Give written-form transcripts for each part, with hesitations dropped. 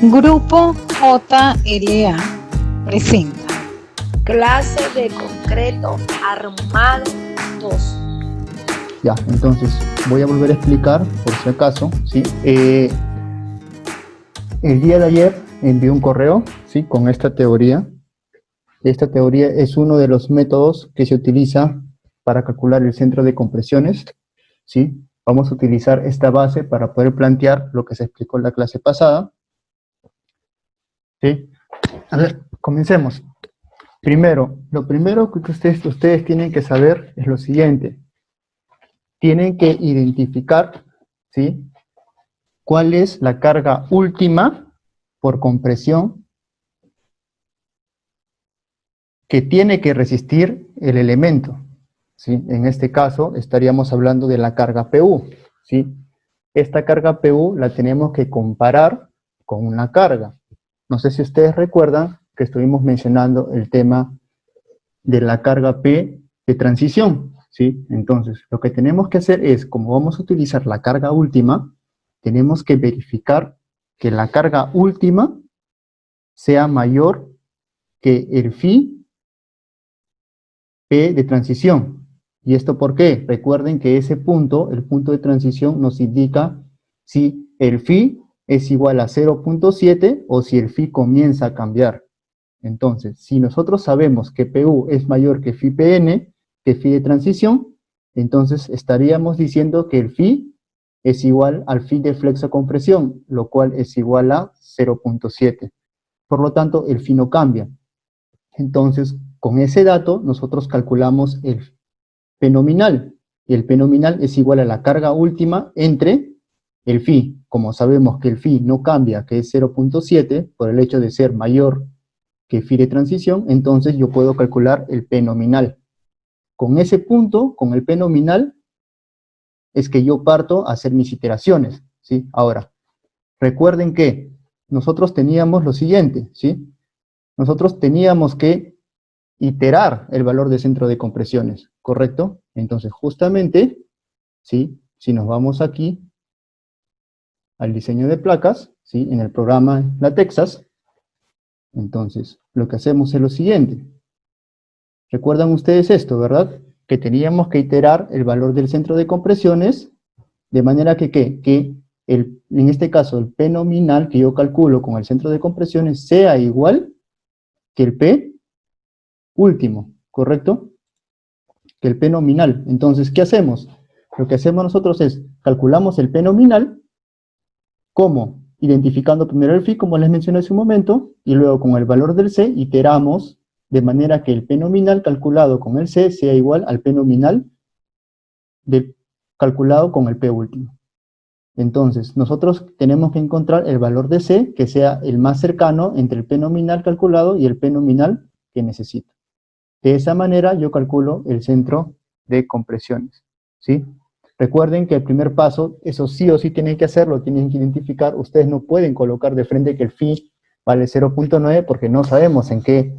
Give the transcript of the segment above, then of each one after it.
Grupo JLA presenta Clase de concreto armado 2. Ya, entonces voy a volver a explicar por si acaso, ¿sí? El día de ayer envié un correo, ¿sí? Con esta teoría. Esta teoría es uno de los métodos que se utiliza para calcular el centro de compresiones, ¿sí? Vamos a utilizar esta base para poder plantear lo que se explicó en la clase pasada, ¿sí? A ver, comencemos. Primero, lo primero que ustedes tienen que saber es lo siguiente. Tienen que identificar, ¿sí?, cuál es la carga última por compresión que tiene que resistir el elemento, ¿sí? En este caso estaríamos hablando de la carga PU, ¿sí? Esta carga PU la tenemos que comparar con una carga. No sé si ustedes recuerdan que estuvimos mencionando el tema de la carga P de transición, ¿sí? Entonces, lo que tenemos que hacer es, como vamos a utilizar la carga última, tenemos que verificar que la carga última sea mayor que el phi P de transición. ¿Y esto por qué? Recuerden que ese punto, el punto de transición, nos indica si el phi es igual a 0.7 o si el phi comienza a cambiar. Entonces, si nosotros sabemos que PU es mayor que phi PN, que phi de transición, entonces estaríamos diciendo que el phi es igual al phi de flexocompresión, lo cual es igual a 0.7. Por lo tanto, el phi no cambia. Entonces, con ese dato, nosotros calculamos el P nominal. Y el P nominal es igual a la carga última entre el phi. Como sabemos que el phi no cambia, que es 0.7, por el hecho de ser mayor que phi de transición, entonces yo puedo calcular el P nominal. Con ese punto, con el P nominal, es que yo parto a hacer mis iteraciones, ¿sí? Ahora, recuerden que nosotros teníamos lo siguiente, ¿sí? Nosotros teníamos que iterar el valor de centro de compresiones, ¿correcto? Entonces, justamente, ¿sí?, si nos vamos aquí al diseño de placas, ¿sí?, en el programa LaTeX, entonces, lo que hacemos es lo siguiente. ¿Recuerdan ustedes esto, verdad? Que teníamos que iterar el valor del centro de compresiones, de manera que, en este caso, el P nominal que yo calculo con el centro de compresiones sea igual que el P último, ¿correcto? Que el P nominal. Entonces, ¿qué hacemos? Lo que hacemos nosotros es, calculamos el P nominal, ¿cómo? Identificando primero el phi, como les mencioné hace un momento, y luego con el valor del C, iteramos de manera que el P nominal calculado con el C sea igual al P nominal calculado con el P último. Entonces, nosotros tenemos que encontrar el valor de C que sea el más cercano entre el P nominal calculado y el P nominal que necesito. De esa manera yo calculo el centro de compresiones, ¿sí? Recuerden que el primer paso, eso sí o sí tienen que hacerlo, tienen que identificar, ustedes no pueden colocar de frente que el phi vale 0.9 porque no sabemos en qué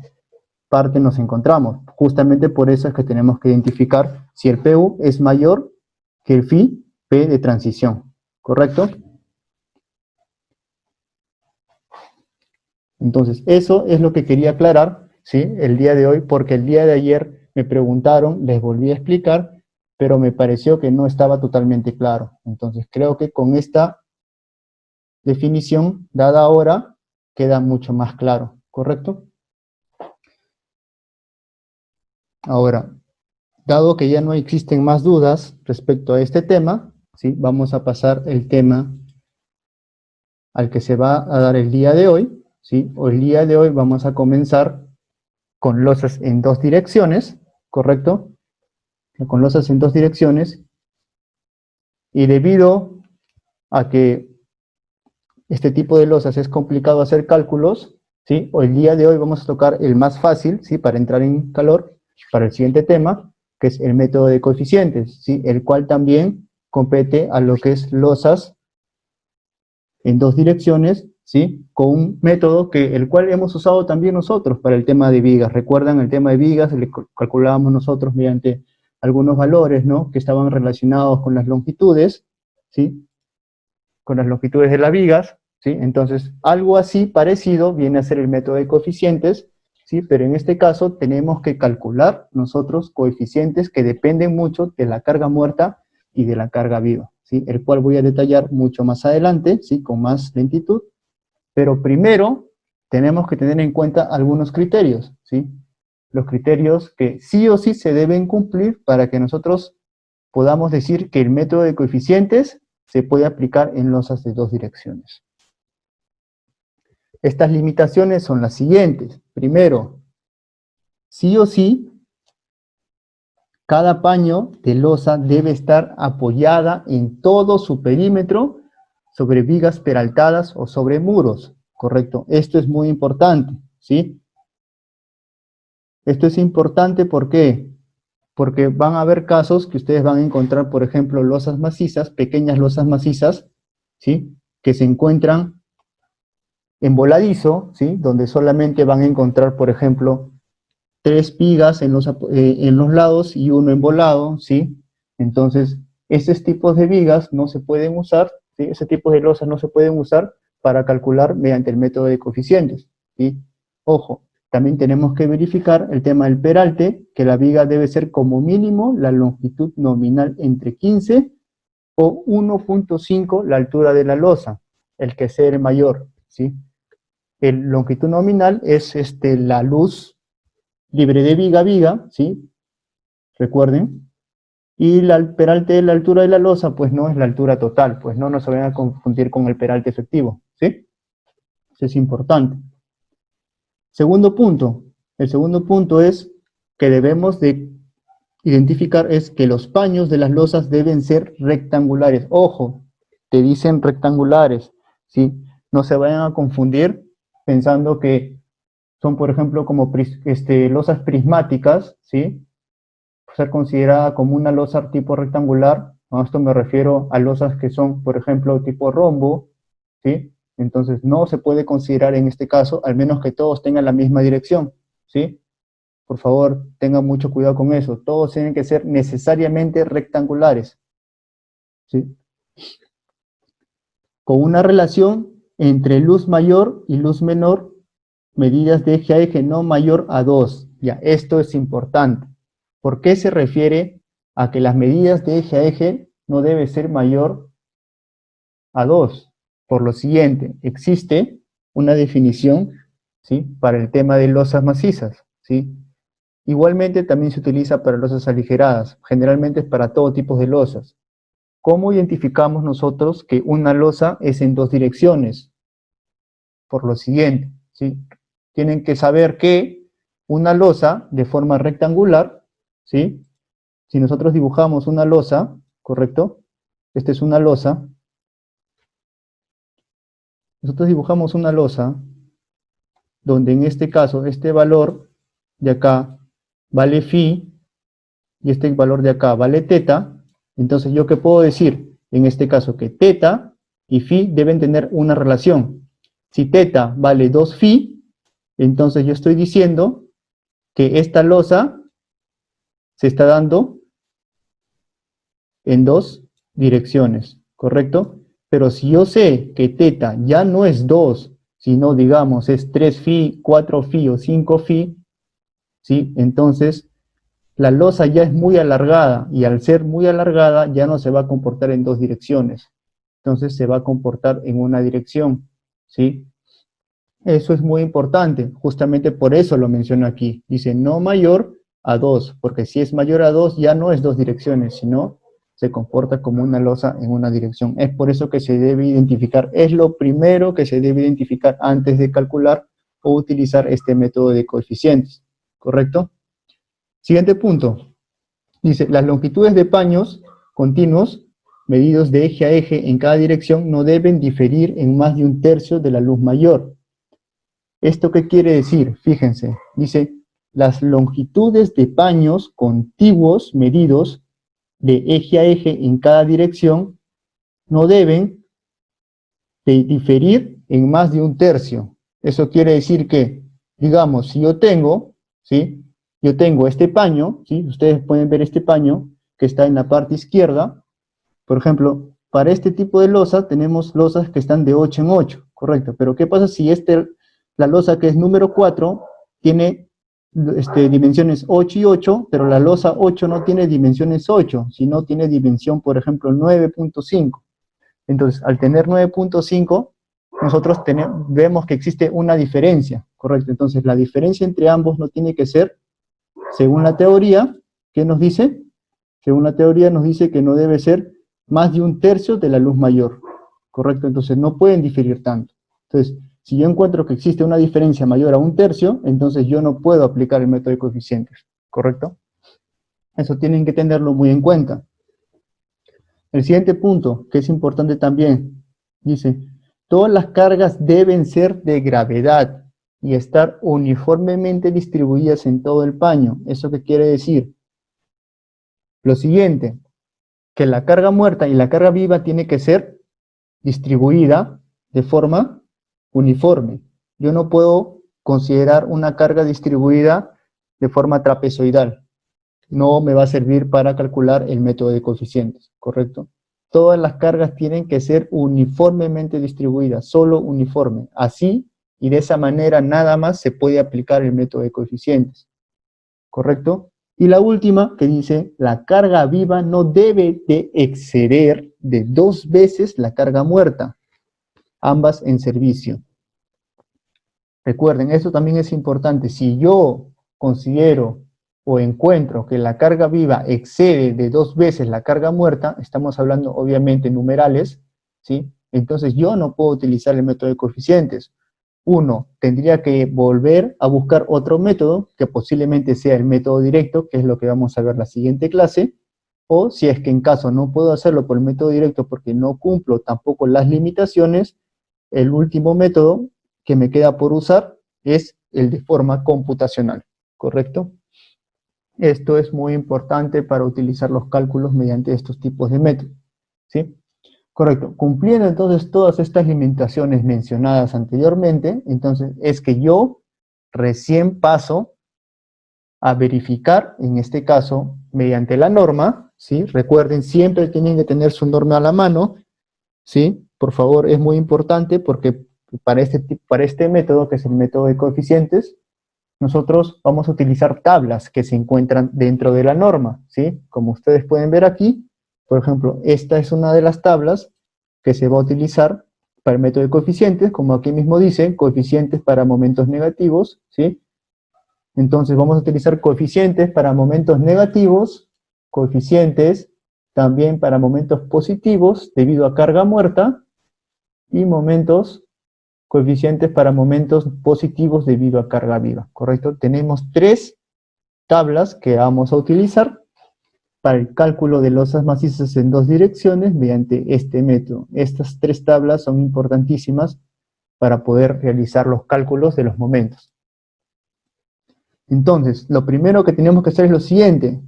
parte nos encontramos. Justamente por eso es que tenemos que identificar si el PU es mayor que el phi P de transición, ¿correcto? Entonces, eso es lo que quería aclarar, ¿sí?, el día de hoy, porque el día de ayer me preguntaron, les volví a explicar, pero me pareció que no estaba totalmente claro. Entonces, creo que con esta definición dada ahora, queda mucho más claro, ¿correcto? Ahora, dado que ya no existen más dudas respecto a este tema, ¿sí?, vamos a pasar el tema al que se va a dar el día de hoy, ¿sí? O el día de hoy vamos a comenzar con losas en dos direcciones, ¿correcto? Con losas en dos direcciones, y debido a que este tipo de losas es complicado hacer cálculos, ¿sí?, o el día de hoy vamos a tocar el más fácil, ¿sí?, para entrar en calor, para el siguiente tema, que es el método de coeficientes, ¿sí?, el cual también compete a lo que es losas en dos direcciones, ¿sí?, con un método el cual hemos usado también nosotros para el tema de vigas. ¿Recuerdan el tema de vigas? Le calculábamos nosotros mediante algunos valores, ¿no?, que estaban relacionados con las longitudes, ¿sí?, con las longitudes de las vigas, ¿sí? Entonces, algo así parecido viene a ser el método de coeficientes, ¿sí? Pero en este caso tenemos que calcular nosotros coeficientes que dependen mucho de la carga muerta y de la carga viva, ¿sí? El cual voy a detallar mucho más adelante, ¿sí? Con más lentitud. Pero primero tenemos que tener en cuenta algunos criterios, ¿sí? Los criterios que sí o sí se deben cumplir para que nosotros podamos decir que el método de coeficientes se puede aplicar en losas de dos direcciones. Estas limitaciones son las siguientes. Primero, sí o sí, cada paño de losa debe estar apoyada en todo su perímetro sobre vigas peraltadas o sobre muros, ¿correcto? Esto es muy importante, ¿sí? Esto es importante, ¿por qué? Porque van a haber casos que ustedes van a encontrar, por ejemplo, losas macizas, pequeñas losas macizas, ¿sí? Que se encuentran en voladizo, ¿sí? Donde solamente van a encontrar, por ejemplo, 3 vigas en los lados y uno embolado, ¿sí? Entonces, esos tipos de vigas no se pueden usar, ¿sí? Ese tipo de losas no se pueden usar para calcular mediante el método de coeficientes, ¿sí? Ojo, también tenemos que verificar el tema del peralte, que la viga debe ser como mínimo la longitud nominal entre 15 o 1.5 la altura de la losa, el que sea el mayor, ¿sí? El longitud nominal es la luz libre de viga a viga, ¿sí? Recuerden. Y el peralte de la altura de la losa, pues no es la altura total, pues no se vayan a confundir con el peralte efectivo, ¿sí? Eso es importante. Segundo punto. El segundo punto es que debemos de identificar es que los paños de las losas deben ser rectangulares. Ojo, te dicen rectangulares, ¿sí? No se vayan a confundir pensando que son, por ejemplo, como losas prismáticas, ¿sí? Ser considerada como una losa tipo rectangular. A esto me refiero a losas que son, por ejemplo, tipo rombo, ¿sí? Entonces no se puede considerar en este caso, al menos que todos tengan la misma dirección, ¿sí? Por favor, tengan mucho cuidado con eso. Todos tienen que ser necesariamente rectangulares, ¿sí? Con una relación entre luz mayor y luz menor, medidas de eje a eje no mayor a 2. Ya, esto es importante. ¿Por qué se refiere a que las medidas de eje a eje no debe ser mayor a 2? Por lo siguiente, existe una definición, ¿sí? Para el tema de losas macizas, ¿sí? Igualmente también se utiliza para losas aligeradas, generalmente es para todo tipo de losas. ¿Cómo identificamos nosotros que una losa es en dos direcciones? Por lo siguiente, ¿sí? Tienen que saber que una losa de forma rectangular, ¿sí? Si nosotros dibujamos una losa, ¿correcto? Esta es una losa. Nosotros dibujamos una losa donde en este caso este valor de acá vale phi y este valor de acá vale teta. Entonces, ¿yo qué puedo decir? En este caso que teta y phi deben tener una relación. Si teta vale 2 phi, entonces yo estoy diciendo que esta losa se está dando en dos direcciones, ¿correcto? Pero si yo sé que teta ya no es 2, sino digamos es 3 phi, 4 phi o 5 phi, ¿sí? Entonces la losa ya es muy alargada y al ser muy alargada ya no se va a comportar en dos direcciones. Entonces se va a comportar en una dirección, ¿sí? Eso es muy importante, justamente por eso lo menciono aquí. Dice no mayor a 2, porque si es mayor a 2 ya no es dos direcciones, sino se comporta como una losa en una dirección. Es por eso que se debe identificar, es lo primero que se debe identificar antes de calcular o utilizar este método de coeficientes, ¿correcto? Siguiente punto. Dice, las longitudes de paños continuos medidos de eje a eje en cada dirección no deben diferir en más de un tercio de la luz mayor. ¿Esto qué quiere decir? Fíjense, dice, las longitudes de paños contiguos medidos de eje a eje en cada dirección no deben de diferir en más de un tercio. Eso quiere decir que, digamos, si yo tengo, ¿sí? Yo tengo este paño, ¿sí? Ustedes pueden ver este paño que está en la parte izquierda. Por ejemplo, para este tipo de losa tenemos losas que están de 8 en 8, Correcto, pero ¿qué pasa si la losa que es número 4 tiene dimensiones 8 y 8, pero la losa 8 no tiene dimensiones 8, sino tiene dimensión, por ejemplo, 9.5. Entonces, al tener 9.5, nosotros vemos que existe una diferencia, ¿correcto? Entonces, la diferencia entre ambos no tiene que ser, según la teoría, ¿qué nos dice? Según la teoría nos dice que no debe ser más de 1/3 de la luz mayor, ¿correcto? Entonces, no pueden diferir tanto. Entonces, si yo encuentro que existe una diferencia mayor a 1/3, entonces yo no puedo aplicar el método de coeficientes, ¿correcto? Eso tienen que tenerlo muy en cuenta. El siguiente punto, que es importante también, dice, todas las cargas deben ser de gravedad y estar uniformemente distribuidas en todo el paño. ¿Eso qué quiere decir? Lo siguiente, que la carga muerta y la carga viva tiene que ser distribuida de forma uniforme. Yo no puedo considerar una carga distribuida de forma trapezoidal. No me va a servir para calcular el método de coeficientes, ¿correcto? Todas las cargas tienen que ser uniformemente distribuidas, solo uniforme. Así y de esa manera nada más se puede aplicar el método de coeficientes, ¿correcto? Y la última que dice, la carga viva no debe de exceder de 2 veces la carga muerta, ambas en servicio. Recuerden, esto también es importante. Si yo considero o encuentro que la carga viva excede de 2 veces la carga muerta, estamos hablando obviamente numerales, ¿sí? Entonces yo no puedo utilizar el método de coeficientes. Uno, tendría que volver a buscar otro método, que posiblemente sea el método directo, que es lo que vamos a ver la siguiente clase, o si es que en caso no puedo hacerlo por el método directo porque no cumplo tampoco las limitaciones, el último método que me queda por usar es el de forma computacional, ¿correcto? Esto es muy importante para utilizar los cálculos mediante estos tipos de métodos, ¿sí? Correcto. Cumpliendo entonces todas estas limitaciones mencionadas anteriormente, entonces es que yo recién paso a verificar, en este caso, mediante la norma, ¿sí? Recuerden, siempre tienen que tener su norma a la mano, ¿sí? Por favor, es muy importante porque para este método, que es el método de coeficientes, nosotros vamos a utilizar tablas que se encuentran dentro de la norma, ¿sí? Como ustedes pueden ver aquí, por ejemplo, esta es una de las tablas que se va a utilizar para el método de coeficientes, como aquí mismo dice, coeficientes para momentos negativos, ¿sí? Entonces vamos a utilizar coeficientes para momentos negativos, coeficientes también para momentos positivos debido a carga muerta, y coeficientes para momentos positivos debido a carga viva, ¿correcto? Tenemos 3 tablas que vamos a utilizar para el cálculo de losas macizas en 2 direcciones mediante este método. Estas 3 tablas son importantísimas para poder realizar los cálculos de los momentos. Entonces, lo primero que tenemos que hacer es lo siguiente.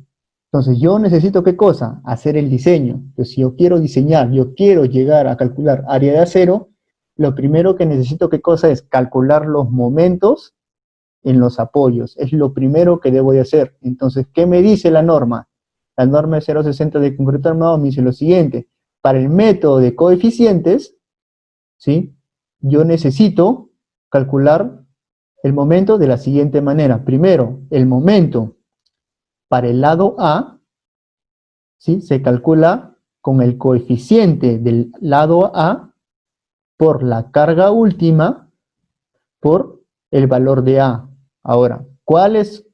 Entonces, yo necesito, ¿qué cosa? Hacer el diseño. Entonces, si yo quiero diseñar, yo quiero llegar a calcular área de acero, lo primero que necesito, ¿qué cosa es? Calcular los momentos en los apoyos. Es lo primero que debo de hacer. Entonces, ¿qué me dice la norma? La norma de 0,60 de concreto armado me dice lo siguiente. Para el método de coeficientes, ¿sí? Yo necesito calcular el momento de la siguiente manera. Primero, el momento para el lado A, ¿sí? Se calcula con el coeficiente del lado A por la carga última por el valor de A. Ahora,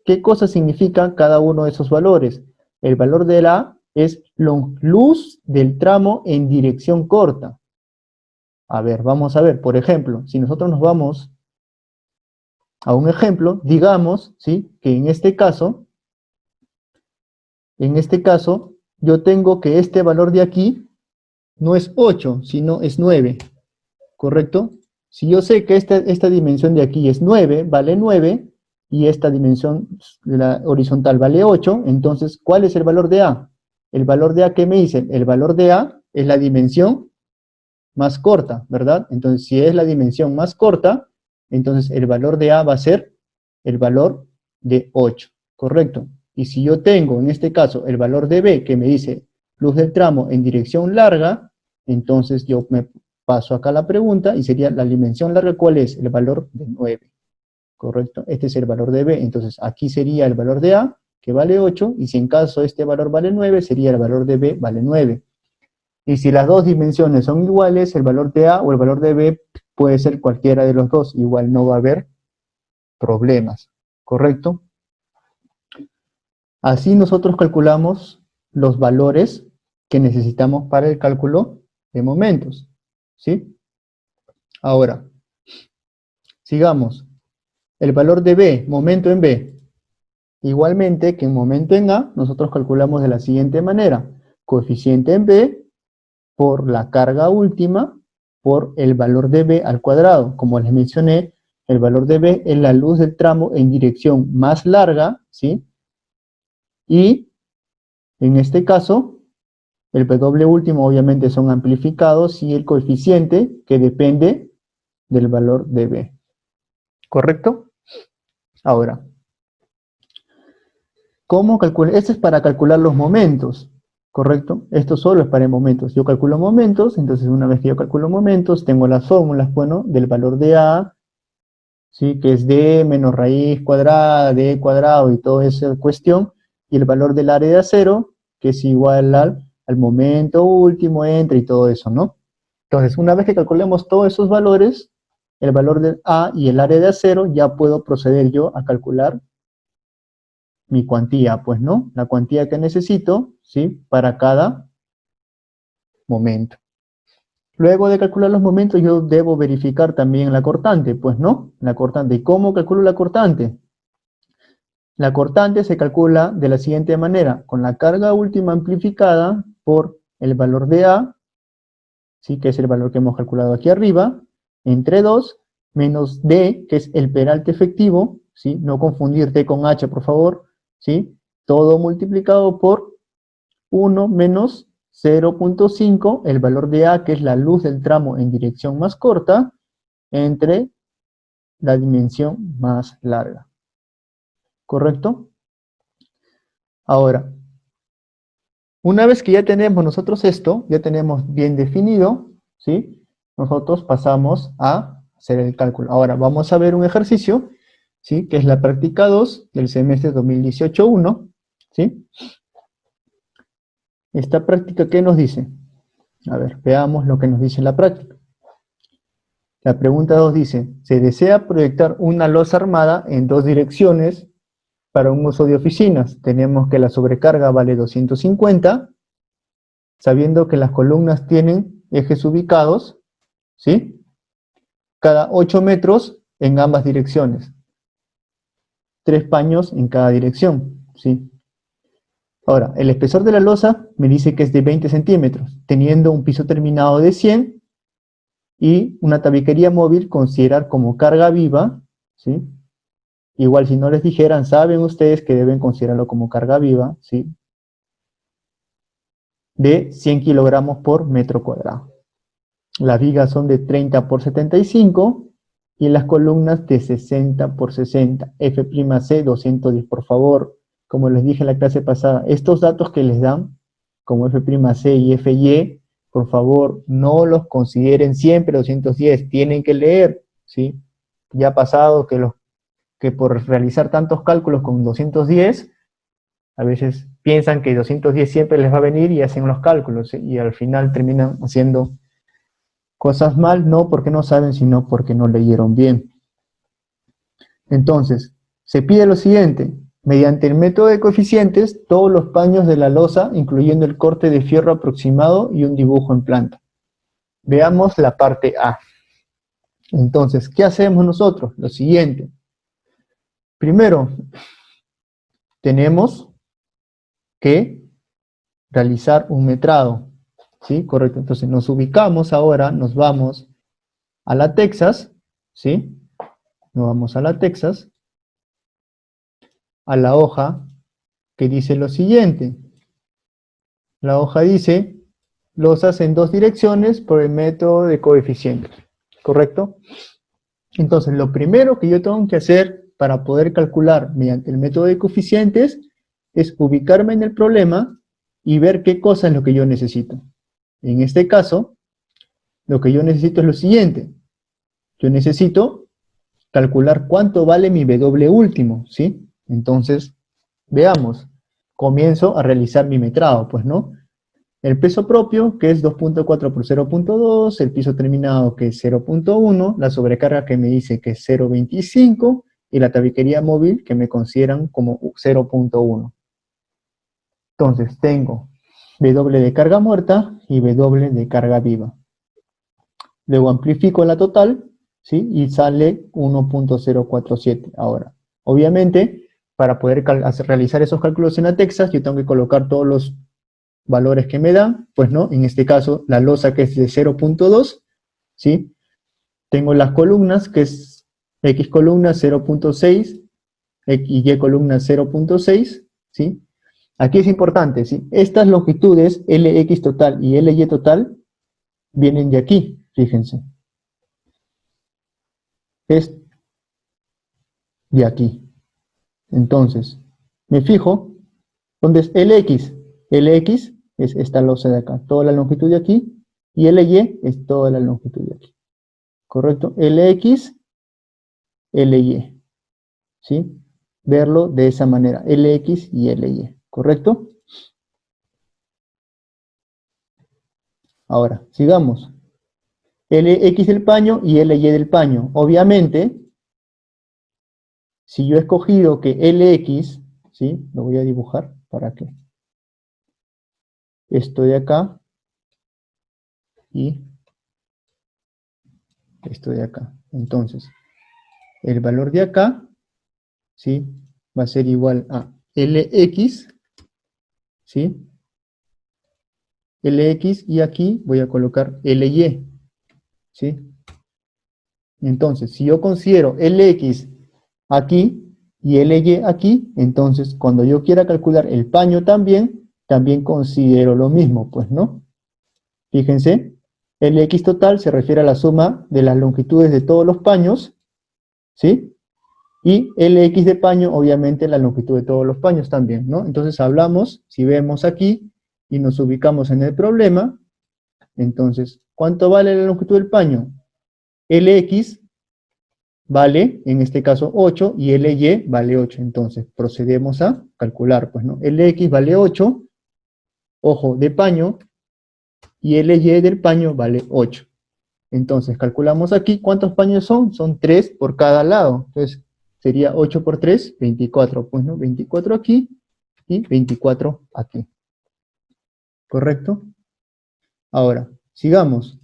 ¿qué cosa significa cada uno de esos valores? El valor de A es luz del tramo en dirección corta. A ver, vamos a ver, por ejemplo, si nosotros nos vamos a un ejemplo, digamos, ¿sí? Que en este caso, yo tengo que este valor de aquí no es 8, sino es 9, ¿correcto? Si yo sé que esta dimensión de aquí es 9, vale 9, y esta dimensión de la horizontal vale 8, entonces, ¿cuál es el valor de A? El valor de A, ¿qué me dice? El valor de A es la dimensión más corta, ¿verdad? Entonces, si es la dimensión más corta, entonces el valor de A va a ser el valor de 8, ¿correcto? Y si yo tengo, en este caso, el valor de B, que me dice luz del tramo en dirección larga, entonces yo paso acá a la pregunta y sería la dimensión larga, ¿cuál es? El valor de 9, ¿correcto? Este es el valor de B, entonces aquí sería el valor de A, que vale 8, y si en caso este valor vale 9, sería el valor de B vale 9. Y si las dos dimensiones son iguales, el valor de A o el valor de B puede ser cualquiera de los dos, igual no va a haber problemas, ¿correcto? Así nosotros calculamos los valores que necesitamos para el cálculo de momentos, ¿sí? Ahora, sigamos. El valor de B, momento en B. Igualmente que en momento en A, nosotros calculamos de la siguiente manera. Coeficiente en B por la carga última por el valor de B al cuadrado. Como les mencioné, el valor de B es la luz del tramo en dirección más larga, ¿sí? Y en este caso, el W último obviamente son amplificados y el coeficiente que depende del valor de B. ¿Correcto? Ahora, ¿cómo calcular? Esto es para calcular los momentos, ¿correcto? Esto solo es para momentos. Yo calculo momentos, entonces una vez que yo calculo momentos, tengo las fórmulas, bueno, del valor de A, ¿sí? Que es D menos raíz cuadrada, D cuadrado y toda esa cuestión, y el valor del área de acero, que es igual al momento último, entre y todo eso, ¿no? Entonces, una vez que calculemos todos esos valores, el valor del A y el área de acero, ya puedo proceder yo a calcular mi cuantía, pues, ¿no? La cuantía que necesito, ¿sí? Para cada momento. Luego de calcular los momentos, yo debo verificar también la cortante, pues, ¿no? La cortante. ¿Y cómo calculo la cortante? La cortante se calcula de la siguiente manera, con la carga última amplificada por el valor de A, ¿sí? Que es el valor que hemos calculado aquí arriba, entre 2, menos D, que es el peralte efectivo, ¿sí? No confundir D con H, por favor, ¿sí? Todo multiplicado por 1 menos 0.5, el valor de A, que es la luz del tramo en dirección más corta, entre la dimensión más larga. ¿Correcto? Ahora, una vez que ya tenemos nosotros esto, ya tenemos bien definido, ¿sí? Nosotros pasamos a hacer el cálculo. Ahora, vamos a ver un ejercicio, ¿sí? Que es la práctica 2 del semestre 2018-1, ¿sí? Esta práctica, ¿qué nos dice? A ver, veamos lo que nos dice la práctica. La pregunta 2 dice, se desea proyectar una losa armada en dos direcciones para un uso de oficinas. Tenemos que la sobrecarga vale 250, sabiendo que las columnas tienen ejes ubicados, ¿sí? Cada 8 metros en ambas direcciones. 3 paños en cada dirección, ¿sí? Ahora, el espesor de la losa me dice que es de 20 centímetros, teniendo un piso terminado de 100 y una tabiquería móvil considerar como carga viva, ¿sí? Igual si no les dijeran, saben ustedes que deben considerarlo como carga viva, ¿sí? De 100 kilogramos por metro cuadrado. Las vigas son de 30 por 75 y las columnas de 60 por 60. F'C 210, por favor. Como les dije en la clase pasada, estos datos que les dan, como F'C y Fy, por favor, no los consideren siempre 210, tienen que leer, ¿sí? Ya ha pasado que por realizar tantos cálculos con 210, a veces piensan que 210 siempre les va a venir y hacen los cálculos, ¿sí? Y al final terminan haciendo cosas mal, no porque no saben, sino porque no leyeron bien. Entonces, se pide lo siguiente, mediante el método de coeficientes, todos los paños de la losa, incluyendo el corte de fierro aproximado y un dibujo en planta. Veamos la parte A. Entonces, ¿qué hacemos nosotros? Lo siguiente. Primero, tenemos que realizar un metrado, ¿sí? Correcto. Entonces, nos ubicamos ahora, nos vamos a la Texas, ¿sí? Nos vamos a la Texas, a la hoja que dice lo siguiente. La hoja dice, losas en dos direcciones por el método de coeficientes, ¿correcto? Entonces, lo primero que yo tengo que hacer para poder calcular mediante el método de coeficientes es ubicarme en el problema y ver qué cosa es lo que yo necesito. En este caso, Lo que yo necesito es lo siguiente. Yo necesito calcular cuánto vale mi W último, ¿sí? Entonces, veamos. Comienzo a realizar mi metrado, pues, ¿no? El peso propio, que es 2.4 por 0.2, el piso terminado, que es 0.1, la sobrecarga que me dice que es 0.25, y la tabiquería móvil, que me consideran como 0.1. Entonces, tengo W de carga muerta y W de carga viva. Luego amplifico la total, ¿sí? Y sale 1.047. Ahora, obviamente, para poder realizar esos cálculos en la Texas, yo tengo que colocar todos los valores que me dan, pues no, en este caso la losa que es de 0.2, ¿sí? Tengo las columnas que es X columna 0.6 y Y columna 0.6, ¿sí? Aquí es importante, ¿sí? Estas longitudes LX total y LY total vienen de aquí, fíjense. Es de aquí. Entonces, me fijo, ¿dónde es LX? LX es esta losa de acá, toda la longitud de aquí, y LY es toda la longitud de aquí. ¿Correcto? LX, LY. ¿Sí? Verlo de esa manera, LX y LY. ¿Correcto? Ahora, sigamos. LX del paño y LY del paño. Obviamente, si yo he escogido que LX, ¿sí? Lo voy a dibujar para que esto de acá y esto de acá. Entonces, el valor de acá, ¿sí? Va a ser igual a LX, ¿sí? LX y aquí voy a colocar LY, ¿sí? Entonces, si yo considero LX aquí y LY aquí, entonces cuando yo quiera calcular el paño también considero lo mismo, pues, ¿no? Fíjense, LX total se refiere a la suma de las longitudes de todos los paños, ¿sí? Y LX de paño, obviamente, la longitud de todos los paños también, ¿no? Entonces hablamos, si vemos aquí y nos ubicamos en el problema, entonces, ¿cuánto vale la longitud del paño? LX vale, en este caso, 8 y LY vale 8. Entonces, procedemos a calcular, pues, ¿no? LX vale 8, ojo, de paño, y LY del paño vale 8. Entonces, calculamos aquí, ¿cuántos paños son? Son 3 por cada lado. Entonces, sería 8 por 3, 24. Pues, ¿no? 24 aquí y 24 aquí. ¿Correcto? Ahora, sigamos.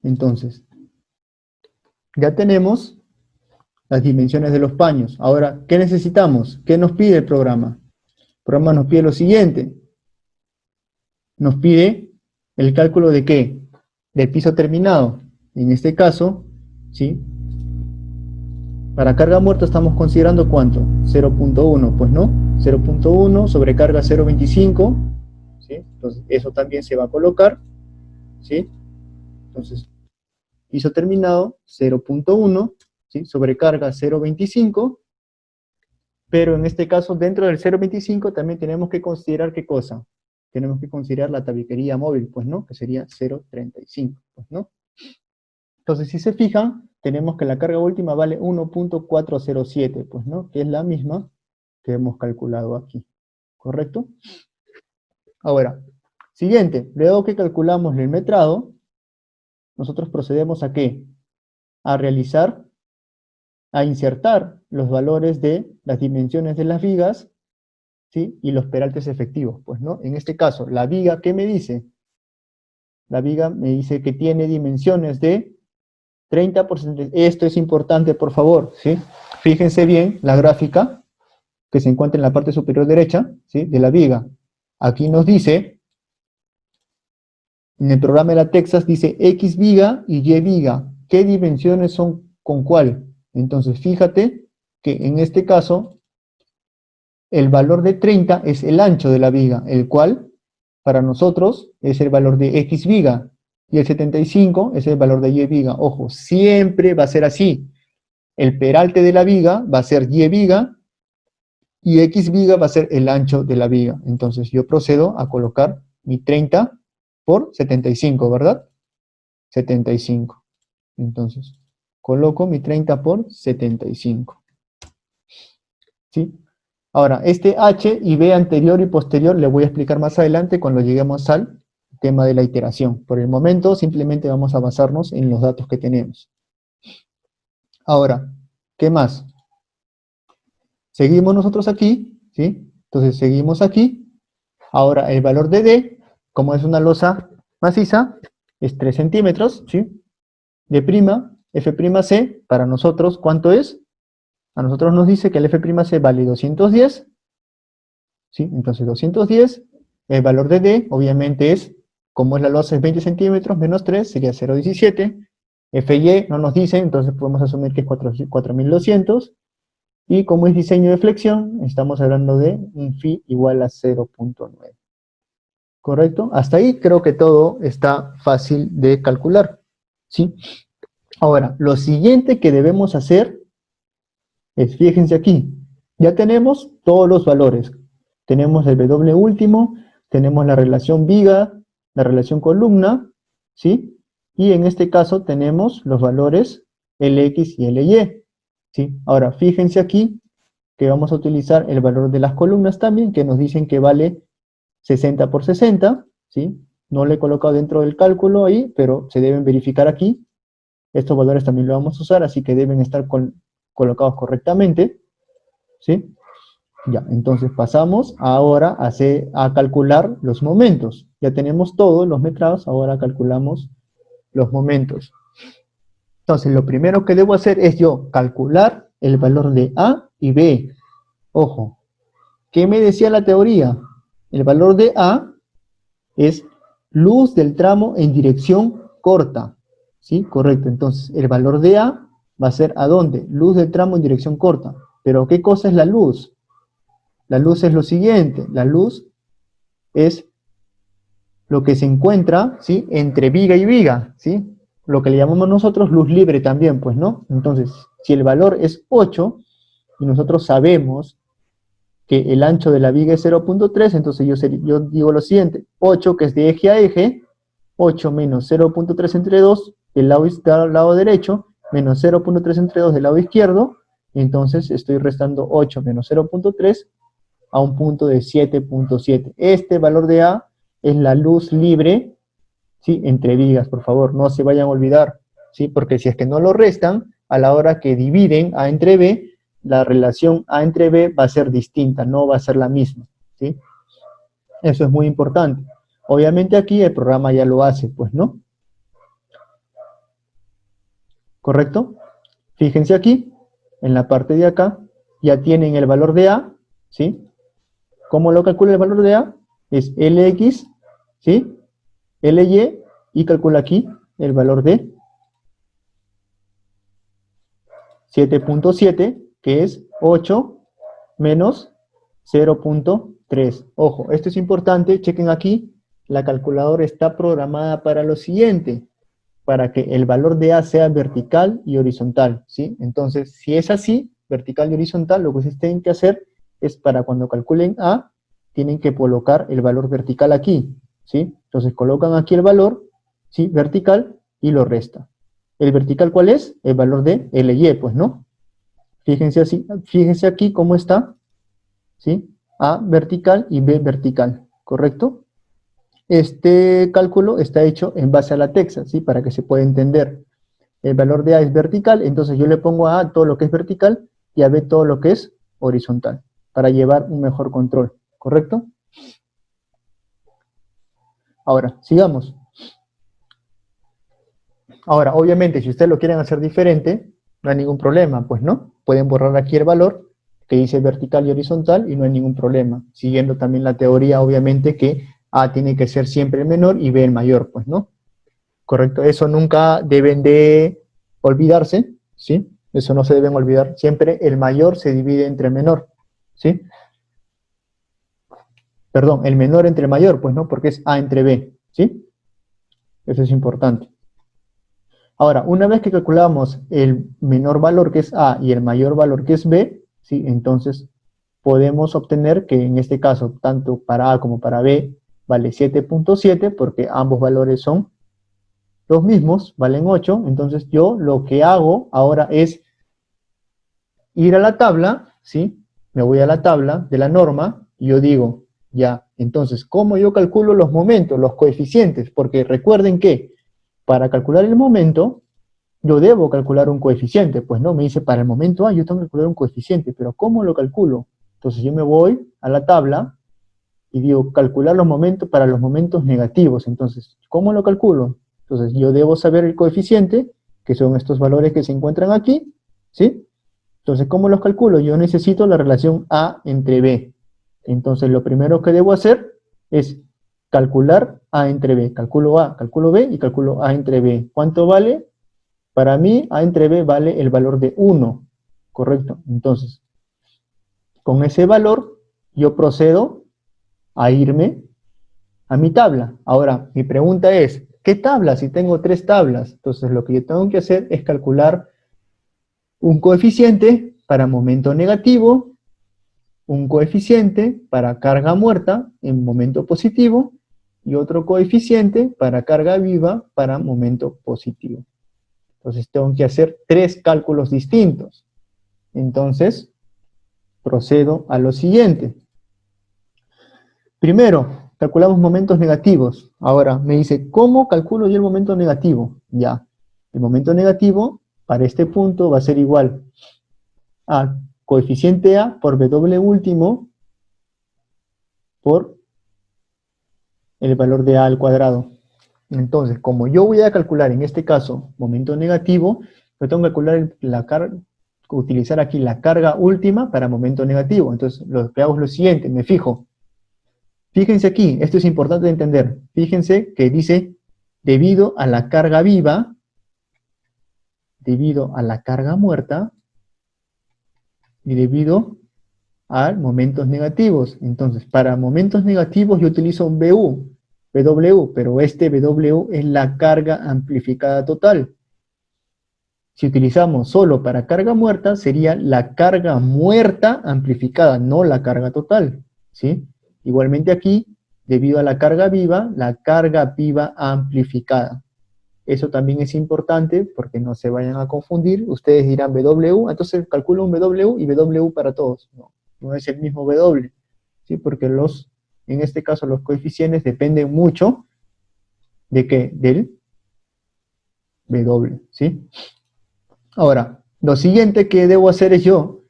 Entonces, ya tenemos las dimensiones de los paños. Ahora, ¿qué necesitamos? ¿Qué nos pide el programa? El programa nos pide lo siguiente. Nos pide el cálculo de ¿qué? Del piso terminado. En este caso, ¿sí? Para carga muerta estamos considerando ¿cuánto? 0.1, pues no. 0.1 sobrecarga 0.25, ¿sí? Entonces, eso también se va a colocar, ¿sí? Entonces, piso terminado 0.1, ¿sí? Sobrecarga 0.25, pero en este caso, dentro del 0.25 también tenemos que considerar ¿qué cosa? Tenemos que considerar la tabiquería móvil, pues no, que sería 0.35, pues no. Entonces, si se fijan, tenemos que la carga última vale 1.407, pues no, que es la misma que hemos calculado aquí, ¿correcto? Ahora, siguiente, luego que calculamos el metrado, nosotros procedemos ¿a qué? A realizar, a insertar los valores de las dimensiones de las vigas, ¿sí? Y los peraltes efectivos, pues, ¿no? En este caso, la viga, ¿qué me dice? La viga me dice que tiene dimensiones de 30%. Esto es importante, por favor, ¿sí? Fíjense bien la gráfica que se encuentra en la parte superior derecha, ¿sí? De la viga. Aquí nos dice, en el programa de la Texas, dice X viga y Y viga. ¿Qué dimensiones son con cuál? Entonces, fíjate que en este caso, el valor de 30 es el ancho de la viga, el cual, para nosotros, es el valor de X viga, y el 75 es el valor de Y viga. Ojo, siempre va a ser así. El peralte de la viga va a ser Y viga, y X viga va a ser el ancho de la viga. Entonces yo procedo a colocar mi 30 por 75, ¿verdad? 75. Entonces, coloco mi 30 por 75. ¿Sí? Ahora, este H y B anterior y posterior le voy a explicar más adelante cuando lleguemos al tema de la iteración. Por el momento, simplemente vamos a basarnos en los datos que tenemos. Ahora, ¿qué más? Seguimos nosotros aquí, ¿sí? Entonces, seguimos aquí. Ahora, el valor de D, como es una losa maciza, es 3 centímetros, ¿sí? De prima, F'C, para nosotros, ¿cuánto es? A nosotros nos dice que el F'C vale 210, ¿sí? Entonces 210, el valor de D, obviamente es, como es la losa es 20 centímetros, menos 3, sería 0,17, Fy no nos dice, entonces podemos asumir que es 4200, y como es diseño de flexión, estamos hablando de un phi igual a 0,9. ¿Correcto? Hasta ahí creo que todo está fácil de calcular, ¿sí? Ahora, lo siguiente que debemos hacer es, fíjense aquí, ya tenemos todos los valores. Tenemos el W último, tenemos la relación viga, la relación columna, ¿sí? Y en este caso tenemos los valores Lx y Ly, ¿sí? Ahora, fíjense aquí que vamos a utilizar el valor de las columnas también, que nos dicen que vale 60 por 60, ¿sí? No le he colocado dentro del cálculo ahí, pero se deben verificar aquí. Estos valores también los vamos a usar, así que deben estar colocados correctamente, ¿sí? Ya, entonces pasamos ahora a calcular los momentos. Ya tenemos todos los metrados, ahora calculamos los momentos. Entonces, lo primero que debo hacer es yo calcular el valor de A y B. Ojo, ¿qué me decía la teoría? El valor de A es luz del tramo en dirección corta, ¿sí? Correcto, entonces el valor de A va a ser ¿a dónde? Luz del tramo en dirección corta. Pero ¿qué cosa es la luz? La luz es lo siguiente, la luz es lo que se encuentra, ¿sí? Entre viga y viga, ¿sí? Lo que le llamamos nosotros luz libre también, pues, ¿no? Entonces, si el valor es 8, y nosotros sabemos que el ancho de la viga es 0,3, entonces yo digo lo siguiente, 8 que es de eje a eje, 8 menos 0,3 entre 2 del lado derecho, menos 0,3 entre 2 del lado izquierdo, entonces estoy restando 8 menos 0,3 a un punto de 7,7. Este valor de A es la luz libre, ¿sí? Entre vigas, por favor, no se vayan a olvidar, ¿sí? Porque si es que no lo restan, a la hora que dividen A entre B, la relación A entre B va a ser distinta, no va a ser la misma, ¿sí? Eso es muy importante. Obviamente aquí el programa ya lo hace, pues, ¿no? ¿Correcto? Fíjense aquí, en la parte de acá, ya tienen el valor de A, ¿sí? ¿Cómo lo calcula el valor de A? Es Lx, ¿sí? Ly, y calcula aquí el valor de 7,7, que es 8 menos 0,3. Ojo, esto es importante, chequen aquí, la calculadora está programada para lo siguiente, para que el valor de A sea vertical y horizontal, ¿sí? Entonces, si es así, vertical y horizontal, lo que ustedes tienen que hacer es para cuando calculen A, tienen que colocar el valor vertical aquí, ¿sí? Entonces colocan aquí el valor, ¿sí? Vertical, y lo resta. ¿El vertical cuál es? El valor de Ly, pues, ¿no? Fíjense así, fíjense aquí cómo está, ¿sí? A vertical y B vertical, ¿correcto? Este cálculo está hecho en base a la texa, ¿sí? Para que se pueda entender. El valor de A es vertical, entonces yo le pongo a A todo lo que es vertical y a B todo lo que es horizontal, para llevar un mejor control, ¿correcto? Ahora, sigamos. Ahora, obviamente, si ustedes lo quieren hacer diferente, no hay ningún problema, pues, ¿no? Pueden borrar aquí el valor que dice vertical y horizontal y no hay ningún problema. Siguiendo también la teoría, obviamente, que A tiene que ser siempre el menor y B el mayor, pues, ¿no? Correcto, eso nunca deben de olvidarse, ¿sí? Eso no se deben olvidar. Siempre el mayor se divide entre el menor, ¿sí? Perdón, el menor entre el mayor, pues, ¿no? Porque es A entre B, ¿sí? Eso es importante. Ahora, una vez que calculamos el menor valor que es A y el mayor valor que es B, ¿sí? Entonces podemos obtener que en este caso, tanto para A como para B, vale 7.7 porque ambos valores son los mismos, valen 8. Entonces yo lo que hago ahora es ir a la tabla, ¿sí? Me voy a la tabla de la norma y yo digo, ya, entonces, ¿cómo yo calculo los momentos, los coeficientes? Porque recuerden que para calcular el momento, yo debo calcular un coeficiente. Pues no, me dice, para el momento A yo tengo que calcular un coeficiente, pero ¿cómo lo calculo? Entonces yo me voy a la tabla y digo, calcular los momentos para los momentos negativos. Entonces, ¿cómo lo calculo? Entonces yo debo saber el coeficiente, que son estos valores que se encuentran aquí, ¿sí? Entonces, ¿cómo los calculo? Yo necesito la relación A entre B. Entonces, lo primero que debo hacer es calcular A entre B. Calculo A, calculo B y calculo A entre B. ¿Cuánto vale? Para mí, A entre B vale el valor de 1, ¿correcto? Entonces, con ese valor, yo procedo a irme a mi tabla. Ahora, mi pregunta es, ¿qué tabla? Si tengo 3 tablas. Entonces, lo que yo tengo que hacer es calcular un coeficiente para momento negativo, un coeficiente para carga muerta en momento positivo y otro coeficiente para carga viva para momento positivo. Entonces tengo que hacer 3 cálculos distintos. Entonces procedo a lo siguiente. Primero, calculamos momentos negativos. Ahora me dice, ¿cómo calculo yo el momento negativo? Ya, el momento negativo para este punto va a ser igual a coeficiente A por W último por el valor de A al cuadrado. Entonces, como yo voy a calcular en este caso momento negativo, yo tengo que calcular utilizar aquí la carga última para momento negativo. Entonces, lo que hago es lo siguiente, me fijo. Fíjense aquí, esto es importante de entender. Fíjense que dice, debido a la carga viva, debido a la carga muerta, y debido a momentos negativos. Entonces, para momentos negativos yo utilizo un BW, pero este BW es la carga amplificada total. Si utilizamos solo para carga muerta, sería la carga muerta amplificada, no la carga total, ¿sí? Igualmente aquí, debido a la carga viva amplificada. Eso también es importante porque no se vayan a confundir. Ustedes dirán BW, entonces calculo un BW y BW para todos. No, no es el mismo W, ¿sí? Porque en este caso los coeficientes dependen mucho de qué, del W, ¿sí? Ahora, lo siguiente que debo hacer es yo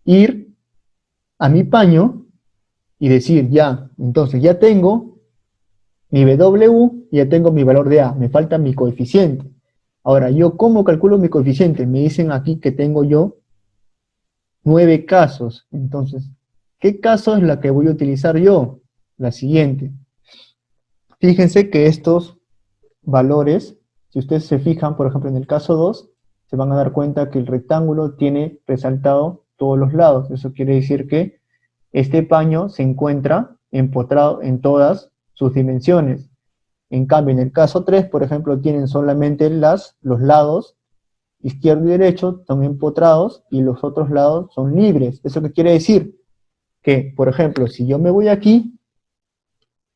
ir a mi paño y decir, ya, entonces ya tengo mi BW y ya tengo mi valor de A, me falta mi coeficiente. Ahora, ¿yo cómo calculo mi coeficiente? Me dicen aquí que tengo yo 9 casos. Entonces, ¿qué caso es la que voy a utilizar yo? La siguiente. Fíjense que estos valores, si ustedes se fijan, por ejemplo, en el caso 2, se van a dar cuenta que el rectángulo tiene resaltado todos los lados. Eso quiere decir que este paño se encuentra empotrado en todas sus dimensiones. En cambio, en el caso 3, por ejemplo, tienen solamente los lados izquierdo y derecho son empotrados y los otros lados son libres. ¿Eso qué quiere decir? Que, por ejemplo, si yo me voy aquí,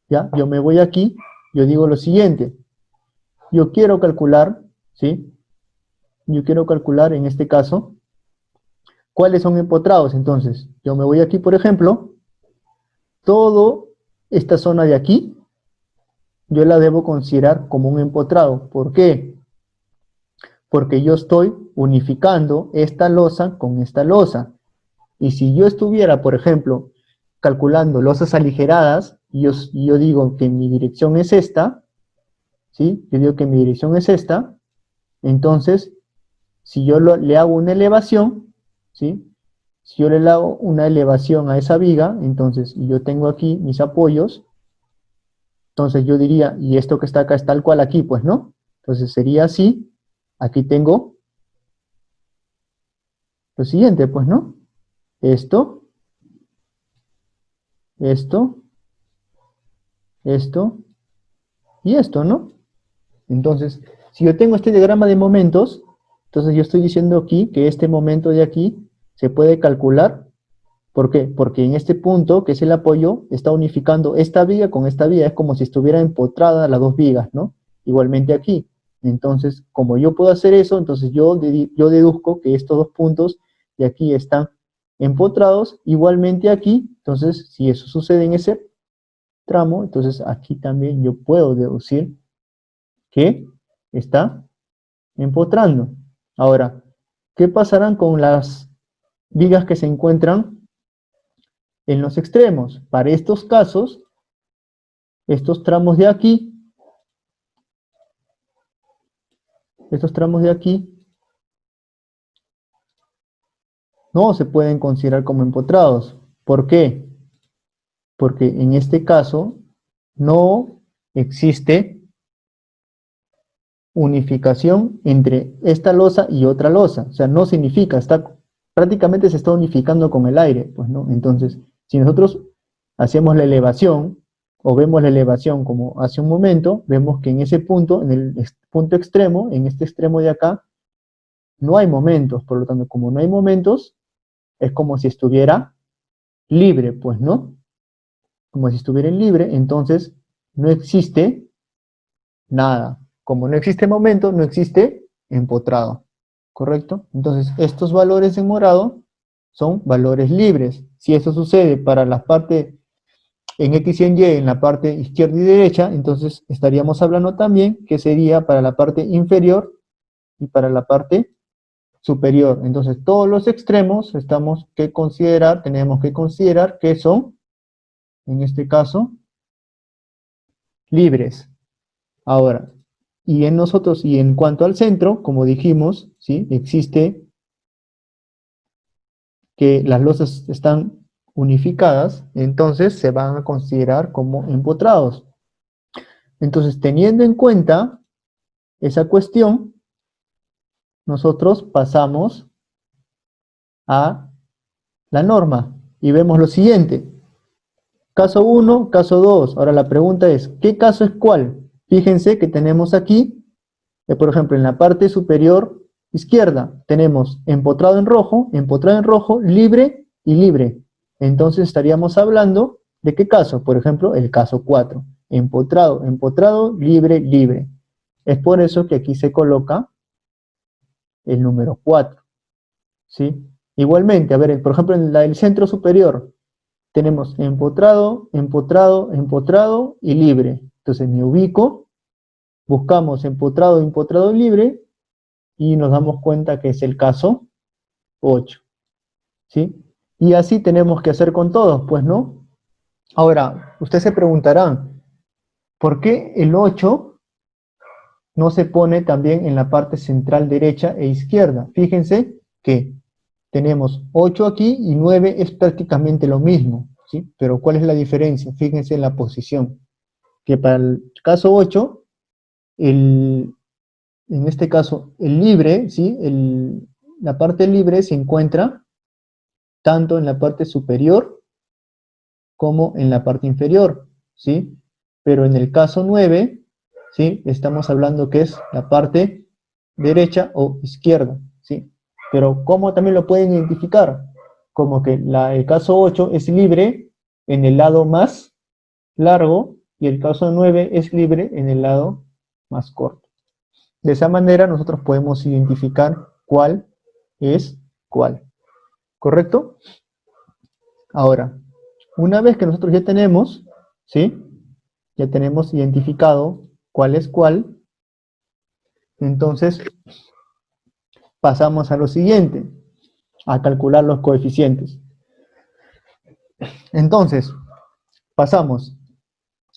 ¿ya? Yo me voy aquí, yo digo lo siguiente. Yo quiero calcular, ¿sí? Yo quiero calcular en este caso, ¿cuáles son empotrados? Entonces, yo me voy aquí, por ejemplo, toda esta zona de aquí, yo la debo considerar como un empotrado. ¿Por qué? Porque yo estoy unificando esta losa con esta losa. Y si yo estuviera, por ejemplo, calculando losas aligeradas, y yo digo que mi dirección es esta, ¿sí? Yo digo que mi dirección es esta, entonces, si yo le hago una elevación, ¿sí? Si yo le hago una elevación a esa viga, entonces, y yo tengo aquí mis apoyos, entonces yo diría, y esto que está acá es tal cual aquí, pues, ¿no? Entonces sería así, aquí tengo lo siguiente, pues, ¿no? Esto, esto y esto, ¿no? Entonces, si yo tengo este diagrama de momentos, entonces yo estoy diciendo aquí que este momento de aquí se puede calcular ¿Por qué? Porque en este punto, que es el apoyo, está unificando esta viga con esta viga. Es como si estuviera empotrada las dos vigas, ¿no? Igualmente aquí. Entonces, como yo puedo hacer eso, entonces yo deduzco que estos dos puntos de aquí están empotrados. Igualmente aquí, entonces, si eso sucede en ese tramo, entonces aquí también yo puedo deducir que está empotrando. Ahora, ¿qué pasarán con las vigas que se encuentran en los extremos? Para estos casos, estos tramos de aquí no se pueden considerar como empotrados. ¿Por qué? Porque en este caso no existe unificación entre esta losa y otra losa. O sea, no significa, prácticamente se está unificando con el aire, pues, ¿no? Entonces, si nosotros hacemos la elevación, o vemos la elevación como hace un momento, vemos que en ese punto, en el punto extremo, en este extremo de acá, no hay momentos. Por lo tanto, como no hay momentos, es como si estuviera libre, pues, ¿no? Como si estuviera libre, entonces no existe nada. Como no existe momento, no existe empotrado, ¿correcto? Entonces, estos valores en morado son valores libres. Si eso sucede para la parte en X y en Y, en la parte izquierda y derecha, entonces estaríamos hablando también que sería para la parte inferior y para la parte superior. Entonces, todos los extremos tenemos que considerar que son, en este caso, libres. Ahora, y en nosotros, y en cuanto al centro, como dijimos, ¿sí? Existe que las losas están unificadas, entonces se van a considerar como empotrados. Entonces, teniendo en cuenta esa cuestión, nosotros pasamos a la norma y vemos lo siguiente. Caso 1, caso 2. Ahora la pregunta es, ¿qué caso es cuál? Fíjense que tenemos aquí, por ejemplo, en la parte superior izquierda, tenemos empotrado en rojo, libre y libre. Entonces estaríamos hablando de qué caso. Por ejemplo, el caso 4. Empotrado, libre, libre. Es por eso que aquí se coloca el número 4. ¿Sí? Igualmente, a ver, por ejemplo, en la del centro superior, tenemos empotrado y libre. Entonces me ubico, buscamos empotrado, libre, y nos damos cuenta que es el caso 8. ¿Sí? Y así tenemos que hacer con todos, pues, ¿no? Ahora, ustedes se preguntarán, ¿por qué el 8 no se pone también en la parte central derecha e izquierda? Fíjense que tenemos 8 aquí y 9 es prácticamente lo mismo, ¿sí? Pero ¿cuál es la diferencia? Fíjense en la posición. Que para el caso 8, en este caso, el libre, ¿sí? La parte libre se encuentra tanto en la parte superior como en la parte inferior, ¿sí? Pero en el caso 9, ¿sí? Estamos hablando que es la parte derecha o izquierda, ¿sí? Pero ¿cómo también lo pueden identificar? Como que el caso 8 es libre en el lado más largo y el caso 9 es libre en el lado más corto. De esa manera nosotros podemos identificar cuál es cuál. ¿Correcto? Ahora, una vez que nosotros ya tenemos, ¿sí? Ya tenemos identificado cuál es cuál, entonces pasamos a lo siguiente, a calcular los coeficientes. Entonces, pasamos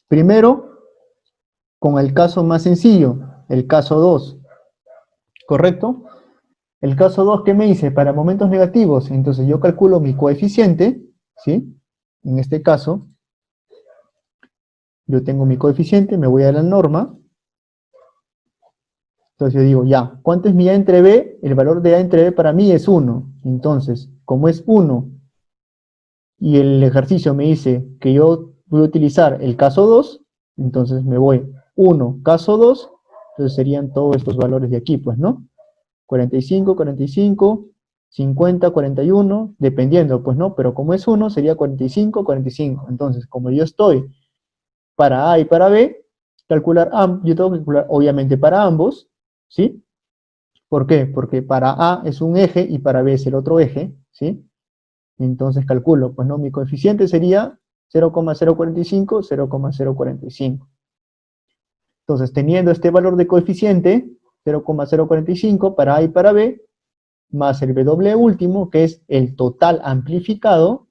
primero con el caso más sencillo, el caso 2, ¿correcto? El caso 2, ¿qué me dice? Para momentos negativos, entonces yo calculo mi coeficiente, ¿sí? En este caso, yo tengo mi coeficiente, me voy a la norma, entonces yo digo, ya, ¿cuánto es mi A entre B? El valor de A entre B para mí es 1, entonces, como es 1, y el ejercicio me dice que yo voy a utilizar el caso 2, entonces me voy 1, caso 2, entonces serían todos estos valores de aquí, pues, ¿no? 45, 45, 50, 41, dependiendo, pues no, pero como es 1, sería 45, 45. Entonces, como yo estoy para A y para B, yo tengo que calcular obviamente para ambos, ¿sí? ¿Por qué? Porque para A es un eje y para B es el otro eje, ¿sí? Entonces calculo, pues no, mi coeficiente sería 0,045, 0,045. Entonces, teniendo este valor de coeficiente, 0,045 para A y para B, más el W último, que es el total amplificado,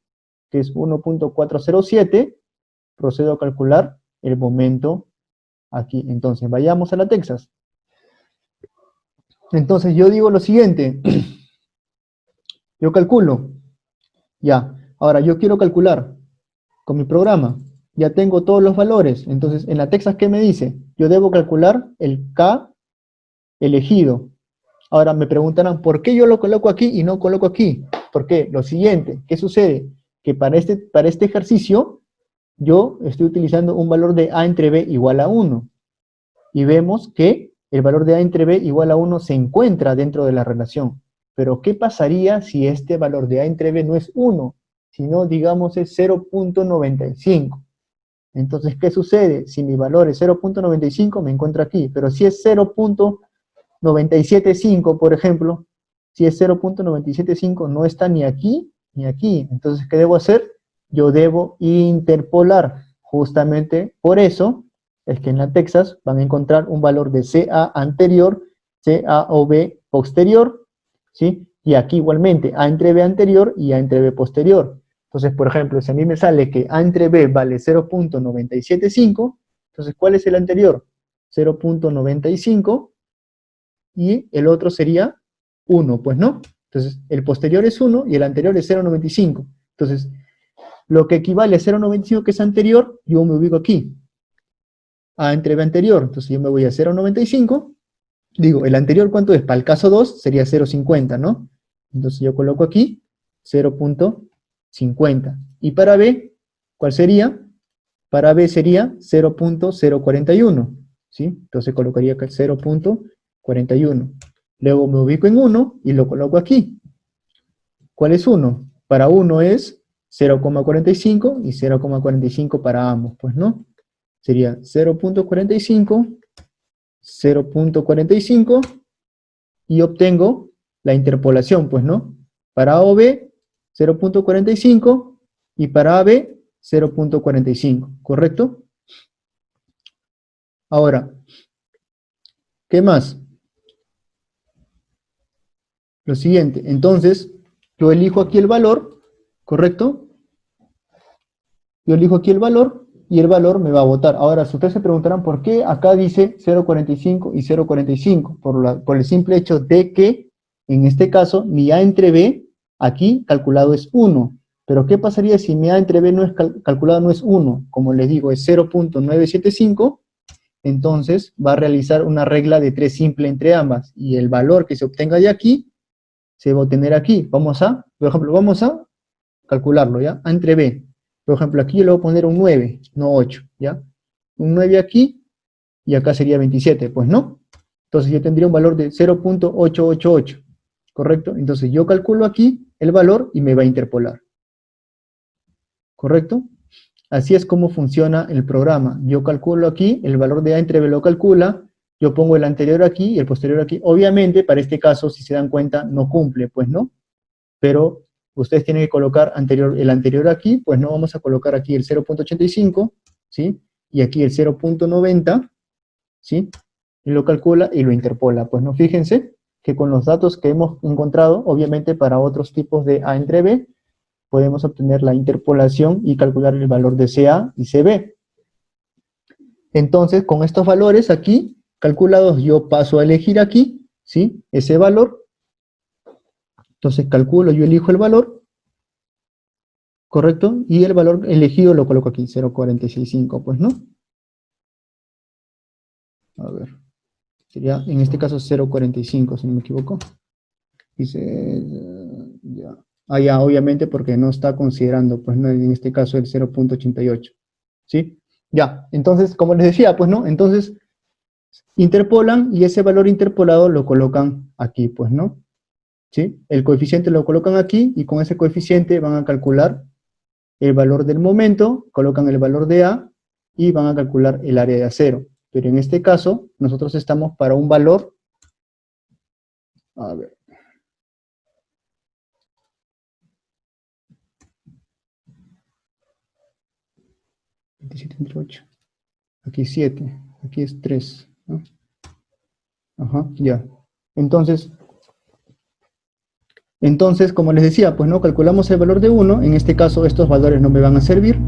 que es 1.407, procedo a calcular el momento aquí. Entonces, vayamos a la Texas. Entonces, yo digo lo siguiente. Yo calculo. Ya. Ahora, yo quiero calcular con mi programa. Ya tengo todos los valores. Entonces, en la Texas, ¿qué me dice? Yo debo calcular el K elegido. Ahora me preguntarán, ¿por qué yo lo coloco aquí y no coloco aquí? ¿Por qué? Lo siguiente, ¿qué sucede? Que para este ejercicio, yo estoy utilizando un valor de A entre B igual a 1. Y vemos que el valor de A entre B igual a 1 se encuentra dentro de la relación. Pero, ¿qué pasaría si este valor de A entre B no es 1? Sino, digamos, es 0.95. Entonces, ¿qué sucede? Si mi valor es 0.95, me encuentro aquí. Pero si es 0.975, por ejemplo, si es 0.975, no está ni aquí ni aquí. Entonces, ¿qué debo hacer? Yo debo interpolar. Justamente por eso es que en la Texas van a encontrar un valor de CA anterior, CA o B posterior, ¿sí? Y aquí igualmente A entre B anterior y A entre B posterior. Entonces, por ejemplo, si a mí me sale que A entre B vale 0.975, entonces, ¿cuál es el anterior? 0.95 y el otro sería 1, pues no. Entonces, el posterior es 1 y el anterior es 0.95. Entonces, lo que equivale a 0.95 que es anterior, yo me ubico aquí. A entre B anterior, entonces yo me voy a 0.95. Digo, el anterior, ¿cuánto es? Para el caso 2 sería 0.50, ¿no? Entonces yo coloco aquí 0.50. Y para B, ¿cuál sería? Para B sería 0.041, ¿sí? Entonces colocaría acá 0.41. Luego me ubico en 1 y lo coloco aquí. ¿Cuál es 1? Para 1 es 0,45 y 0,45 para ambos, pues no. Sería 0.45, 0.45 y obtengo la interpolación, pues no. Para OB 0.45 y para AB 0.45, ¿correcto? Ahora, ¿qué más? Lo siguiente, entonces, yo elijo aquí el valor, ¿correcto? Yo elijo aquí el valor y el valor me va a botar. Ahora, si ustedes se preguntarán por qué acá dice 0.45 y 0.45, por el simple hecho de que, en este caso, mi A entre B, aquí calculado es 1. Pero, ¿qué pasaría si mi A entre B no es calculado no es 1? Como les digo, es 0.975, entonces va a realizar una regla de 3 simple entre ambas. Y el valor que se obtenga de aquí, se va a obtener aquí. Por ejemplo, vamos a calcularlo, ¿ya? A entre B. Por ejemplo, aquí yo le voy a poner un 9, no 8, ¿ya? Un 9 aquí, y acá sería 27, pues no. Entonces yo tendría un valor de 0.888, ¿correcto? Entonces yo calculo aquí el valor y me va a interpolar, ¿correcto? Así es como funciona el programa. Yo calculo aquí, el valor de A entre B lo calcula, yo pongo el anterior aquí y el posterior aquí. Obviamente, para este caso, si se dan cuenta, no cumple, pues no. Pero ustedes tienen que colocar el anterior aquí, pues no vamos a colocar aquí el 0.85, ¿sí? Y aquí el 0.90, ¿sí? Y lo calcula y lo interpola. Pues no, fíjense que con los datos que hemos encontrado, obviamente para otros tipos de A entre B, podemos obtener la interpolación y calcular el valor de CA y CB. Entonces, con estos valores aquí calculados, yo paso a elegir aquí, ¿sí? Ese valor. Entonces calculo, yo elijo el valor, ¿correcto? Y el valor elegido lo coloco aquí, 0.465, pues, ¿no? A ver, sería en este caso 0.45, si no me equivoco. Dice, ya. Ah, ya, obviamente porque no está considerando, pues, ¿no? En este caso el 0.88, ¿sí? Ya, entonces, como les decía, pues, ¿no? Entonces, interpolan y ese valor interpolado lo colocan aquí, pues, ¿no? ¿sí? El coeficiente lo colocan aquí, y con ese coeficiente van a calcular el valor del momento, colocan el valor de A, y van a calcular el área de acero. Pero en este caso, nosotros estamos para un valor, a ver, entre 8. Aquí 7, aquí es 3, ¿no? Ajá, ya. Entonces, como les decía, pues no calculamos el valor de 1, en este caso estos valores no me van a servir,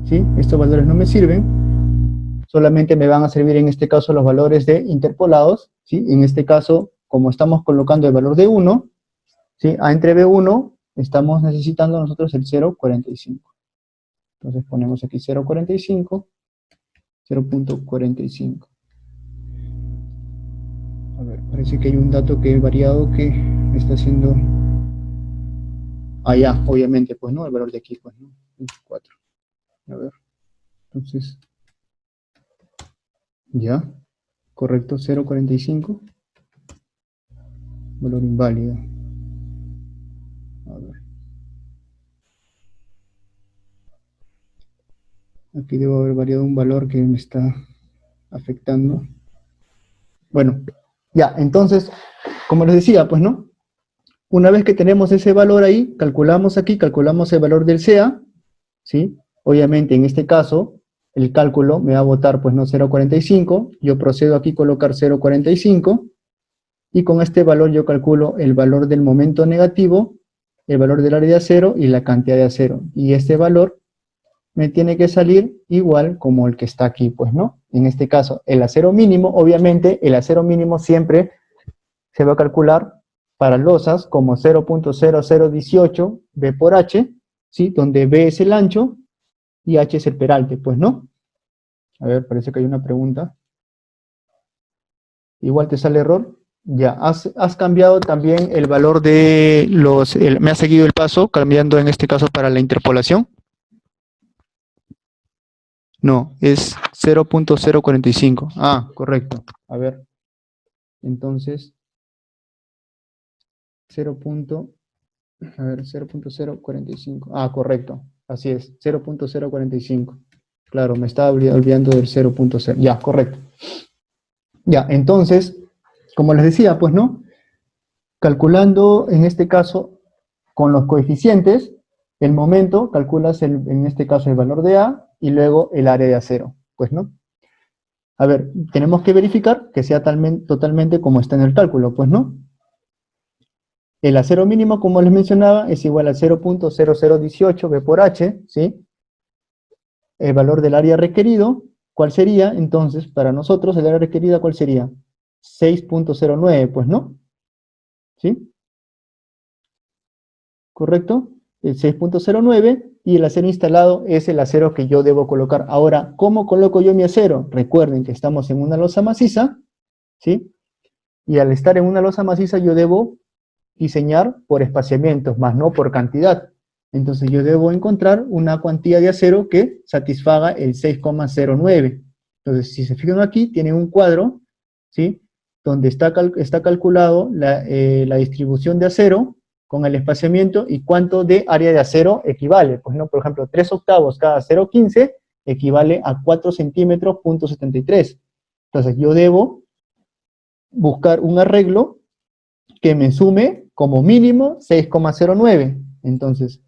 ¿sí? Estos valores no me sirven, solamente me van a servir en este caso los valores de interpolados, ¿sí? En este caso, como estamos colocando el valor de 1, ¿sí? A entre B1, estamos necesitando nosotros el 0,45. Entonces ponemos aquí 0,45, 0.45. A ver, parece que hay un dato que he variado que me está haciendo... Ah, ya, obviamente, pues no, el valor de aquí, pues no, 24. A ver, entonces... Ya, correcto, 0,45. Valor inválido. A ver. Aquí debo haber variado un valor que me está afectando. Bueno, ya, entonces, como les decía, pues no, una vez que tenemos ese valor ahí, calculamos aquí, calculamos el valor del CA, ¿sí? Obviamente, en este caso, el cálculo me va a botar, pues no, 0,45, yo procedo aquí a colocar 0,45, y con este valor yo calculo el valor del momento negativo, el valor del área de acero y la cantidad de acero, y este valor me tiene que salir igual como el que está aquí, pues, ¿no? En este caso, el acero mínimo, obviamente, el acero mínimo siempre se va a calcular para losas como 0.0018 B por H, ¿sí? Donde B es el ancho y H es el peralte, pues, ¿no? A ver, parece que hay una pregunta. Igual te sale error. Ya, has cambiado también el valor de los... me ha seguido el paso, cambiando en este caso para la interpolación. No, es 0.045. Ah, correcto. A ver, entonces, 0.045. Ah, correcto. Así es, 0.045. Claro, me estaba olvidando del 0.0. Ya, correcto. Ya, entonces, como les decía, pues, ¿no? Calculando, en este caso, con los coeficientes, el momento, calculas, en este caso, el valor de A, y luego el área de acero, pues, ¿no? A ver, tenemos que verificar que sea totalmente como está en el cálculo, pues, ¿no? El acero mínimo, como les mencionaba, es igual a 0.0018 B por H, ¿sí? El valor del área requerido, ¿cuál sería? Entonces, para nosotros, el área requerida, ¿cuál sería? 6.09, pues, ¿no? ¿Sí? ¿Correcto? El 6.09, y el acero instalado es el acero que yo debo colocar. Ahora, ¿cómo coloco yo mi acero? Recuerden que estamos en una losa maciza, ¿sí? Y al estar en una losa maciza yo debo diseñar por espaciamientos, más no por cantidad. Entonces yo debo encontrar una cuantía de acero que satisfaga el 6,09. Entonces, si se fijan aquí, tienen un cuadro, ¿sí? Donde está calculado la distribución de acero con el espaciamiento y cuánto de área de acero equivale. Pues, ¿no? Por ejemplo, 3 octavos cada 0,15 equivale a 4 centímetros, punto 73. Entonces yo debo buscar un arreglo que me sume como mínimo 6,09. Entonces,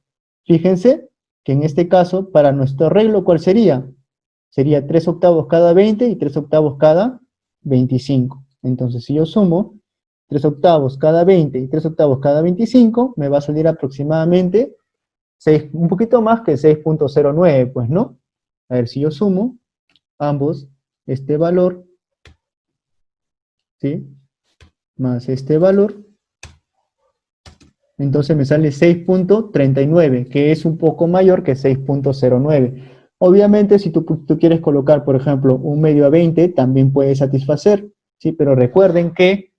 fíjense que en este caso, para nuestro arreglo, ¿cuál sería? Sería 3 octavos cada 20 y 3 octavos cada 25. Entonces, si yo sumo 3 octavos cada 20 y 3 octavos cada 25, me va a salir aproximadamente 6, un poquito más que 6.09, pues, ¿no? A ver, si yo sumo ambos, este valor, ¿sí? Más este valor, entonces me sale 6.39, que es un poco mayor que 6.09. Obviamente, si tú quieres colocar, por ejemplo, un medio a 20, también puede satisfacer, ¿sí? Pero recuerden que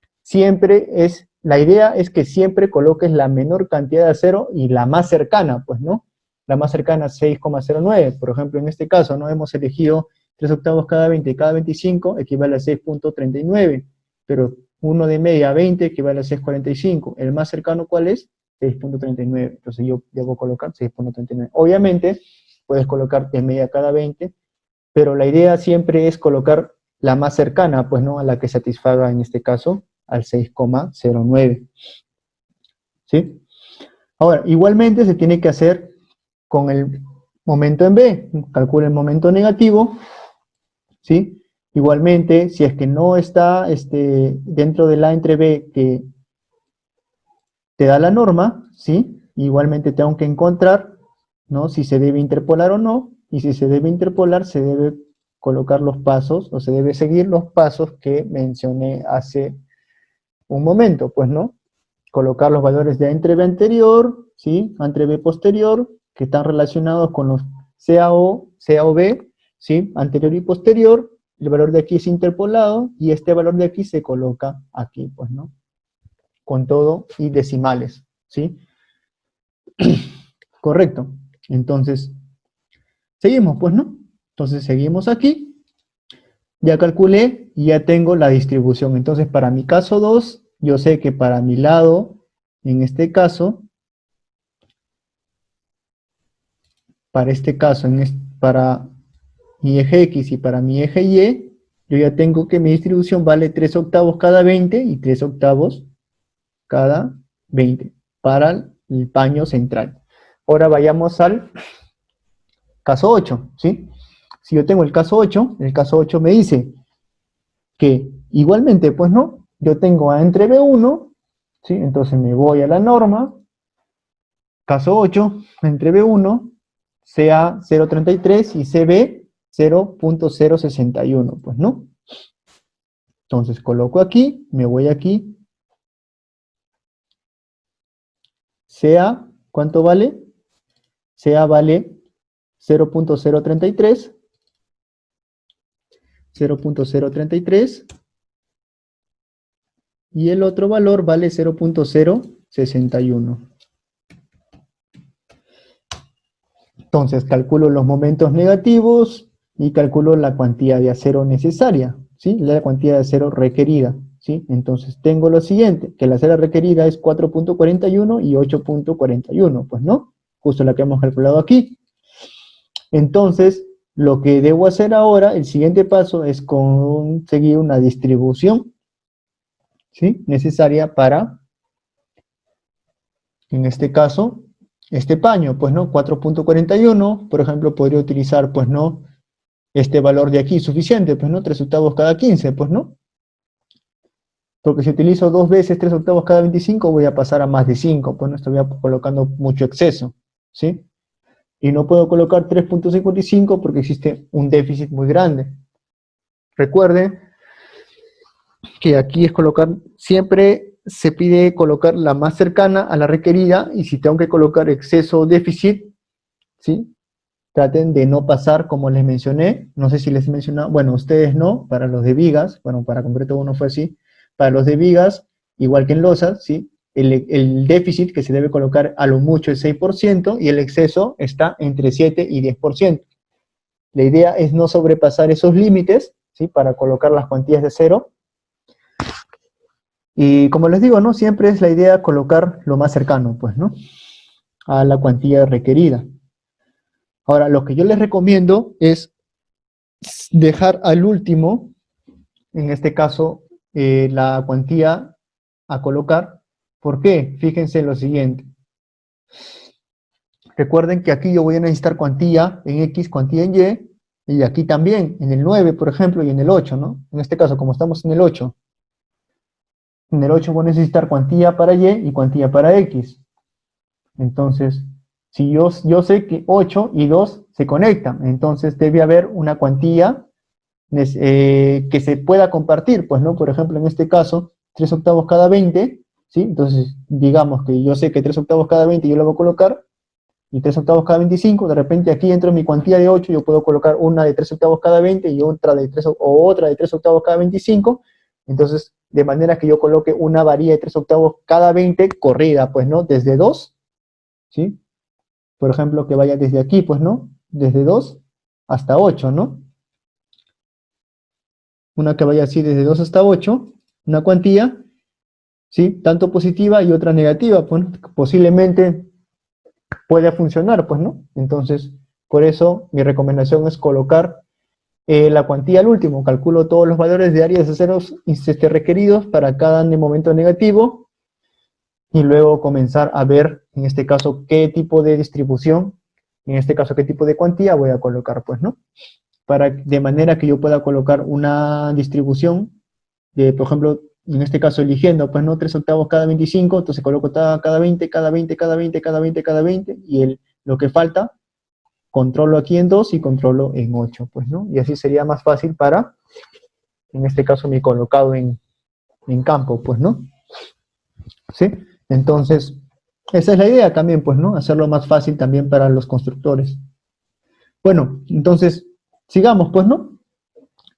la idea es que siempre coloques la menor cantidad de acero y la más cercana, pues, ¿no? La más cercana es 6,09. Por ejemplo, en este caso, ¿no? Hemos elegido 3 octavos cada 20 y cada 25, equivale a 6.39. Pero 1 de media, 20, equivale a 6,45. ¿El más cercano cuál es? 6,39. Entonces yo debo colocar 6,39. Obviamente, puedes colocar de media cada 20, pero la idea siempre es colocar la más cercana, pues, ¿no? A la que satisfaga, en este caso, al 6,09. ¿Sí? Ahora, igualmente se tiene que hacer con el momento en B. Calcula el momento negativo, ¿sí? Igualmente, si es que no está dentro del A entre B que te da la norma, ¿sí? Igualmente tengo que encontrar, ¿no? Si se debe interpolar o no, y si se debe interpolar, se debe colocar los pasos, o se debe seguir los pasos que mencioné hace un momento, pues, ¿no? Colocar los valores de A entre B anterior, ¿sí? A entre B posterior, que están relacionados con los CAO, CAOB, ¿sí? Anterior y posterior, el valor de aquí es interpolado, y este valor de aquí se coloca aquí, pues, ¿no? Con todo y decimales, ¿sí? Correcto. Entonces, seguimos, pues, ¿no? Entonces, seguimos aquí. Ya calculé y ya tengo la distribución. Entonces, para mi caso 2, yo sé que para mi lado, en este caso, para este caso, para mi eje X y para mi eje Y, yo ya tengo que mi distribución vale 3 octavos cada 20 y 3 octavos cada 20 para el paño central. Ahora vayamos al caso 8, ¿sí? Si yo tengo el caso 8 me dice que igualmente, pues no, yo tengo A entre B1, ¿sí? Entonces me voy a la norma, caso 8, entre B1, CA 0,33 y CB 0,061, pues no. Entonces coloco aquí, me voy aquí, CA, ¿cuánto vale? CA vale 0,033, 0,033, y el otro valor vale 0,061. Entonces calculo los momentos negativos y calculo la cuantía de acero necesaria, ¿sí? La cuantía de acero requerida, ¿sí? Entonces tengo lo siguiente, que la acero requerida es 4,41 y 8,41, pues no, justo la que hemos calculado aquí. Entonces, lo que debo hacer ahora, el siguiente paso es conseguir una distribución, ¿sí? Necesaria para, en este caso, este paño, pues no, 4,41, por ejemplo, podría utilizar, pues no, este valor de aquí suficiente, pues no, 3 octavos cada 15, pues no. Porque si utilizo 2 veces 3 octavos cada 25, voy a pasar a más de 5, pues no estoy colocando mucho exceso, ¿sí? Y no puedo colocar 3,55 porque existe un déficit muy grande. Recuerden que aquí es colocar, siempre se pide colocar la más cercana a la requerida, y si tengo que colocar exceso o déficit, ¿sí? Traten de no pasar, como les mencioné, no sé si les he mencionado, bueno, ustedes no, para los de vigas, bueno, para concreto uno fue así, para los de vigas, igual que en losas, ¿sí? El déficit que se debe colocar a lo mucho es 6%, y el exceso está entre 7 y 10%. La idea es no sobrepasar esos límites, ¿sí? Para colocar las cuantías de cero. Y como les digo, ¿no? Siempre es la idea colocar lo más cercano, pues, ¿no? A la cuantía requerida. Ahora, lo que yo les recomiendo es dejar al último, en este caso, la cuantía a colocar. ¿Por qué? Fíjense en lo siguiente. Recuerden que aquí yo voy a necesitar cuantía en X, cuantía en Y, y aquí también, en el 9, por ejemplo, y en el 8, ¿no? En este caso, como estamos en el 8 voy a necesitar cuantía para Y y cuantía para X. Entonces, si yo sé que 8 y 2 se conectan, entonces debe haber una cuantía que se pueda compartir, pues, ¿no? Por ejemplo, en este caso, 3 octavos cada 20, ¿sí? Entonces, digamos que yo sé que 3 octavos cada 20 yo lo voy a colocar, y 3 octavos cada 25, de repente aquí entro en mi cuantía de 8, yo puedo colocar una de 3 octavos cada 20 y otra de 3, o otra de 3 octavos cada 25, entonces, de manera que yo coloque una varilla de 3 octavos cada 20 corrida, pues, ¿no? Desde 2, ¿sí? Por ejemplo, que vaya desde aquí, pues, ¿no? Desde 2 hasta 8, ¿no? Una que vaya así desde 2 hasta 8, una cuantía, ¿sí? Tanto positiva y otra negativa, pues posiblemente pueda funcionar, pues, ¿no? Entonces, por eso mi recomendación es colocar la cuantía al último. Calculo todos los valores de áreas de ceros requeridos para cada momento negativo y luego comenzar a ver, en este caso, qué tipo de distribución, en este caso, qué tipo de cuantía voy a colocar, pues, ¿no? De manera que yo pueda colocar una distribución de, por ejemplo, en este caso eligiendo, pues, ¿no? 3 octavos cada 25, entonces coloco cada 20, cada 20, cada 20, cada 20, cada 20, y lo que falta, controlo aquí en 2 y controlo en 8, pues, ¿no? Y así sería más fácil para, en este caso, mi colocado en campo, pues, ¿no? ¿Sí? Entonces, esa es la idea también, pues, ¿no? Hacerlo más fácil también para los constructores. Bueno, entonces, sigamos, pues, ¿no?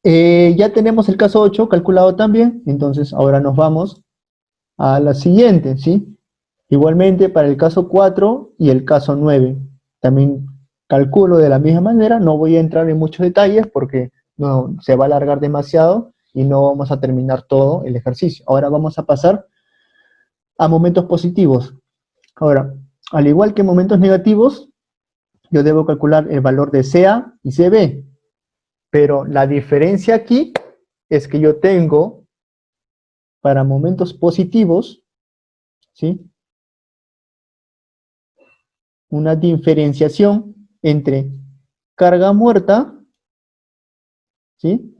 Ya tenemos el caso 8 calculado también, entonces ahora nos vamos a la siguiente, ¿sí? Igualmente para el caso 4 y el caso 9. También calculo de la misma manera, no voy a entrar en muchos detalles porque no, se va a alargar demasiado y no vamos a terminar todo el ejercicio. Ahora vamos a pasar a momentos positivos. Ahora, al igual que momentos negativos, yo debo calcular el valor de CA y CB. Pero la diferencia aquí es que yo tengo, para momentos positivos, ¿sí?, una diferenciación entre carga muerta, ¿sí?,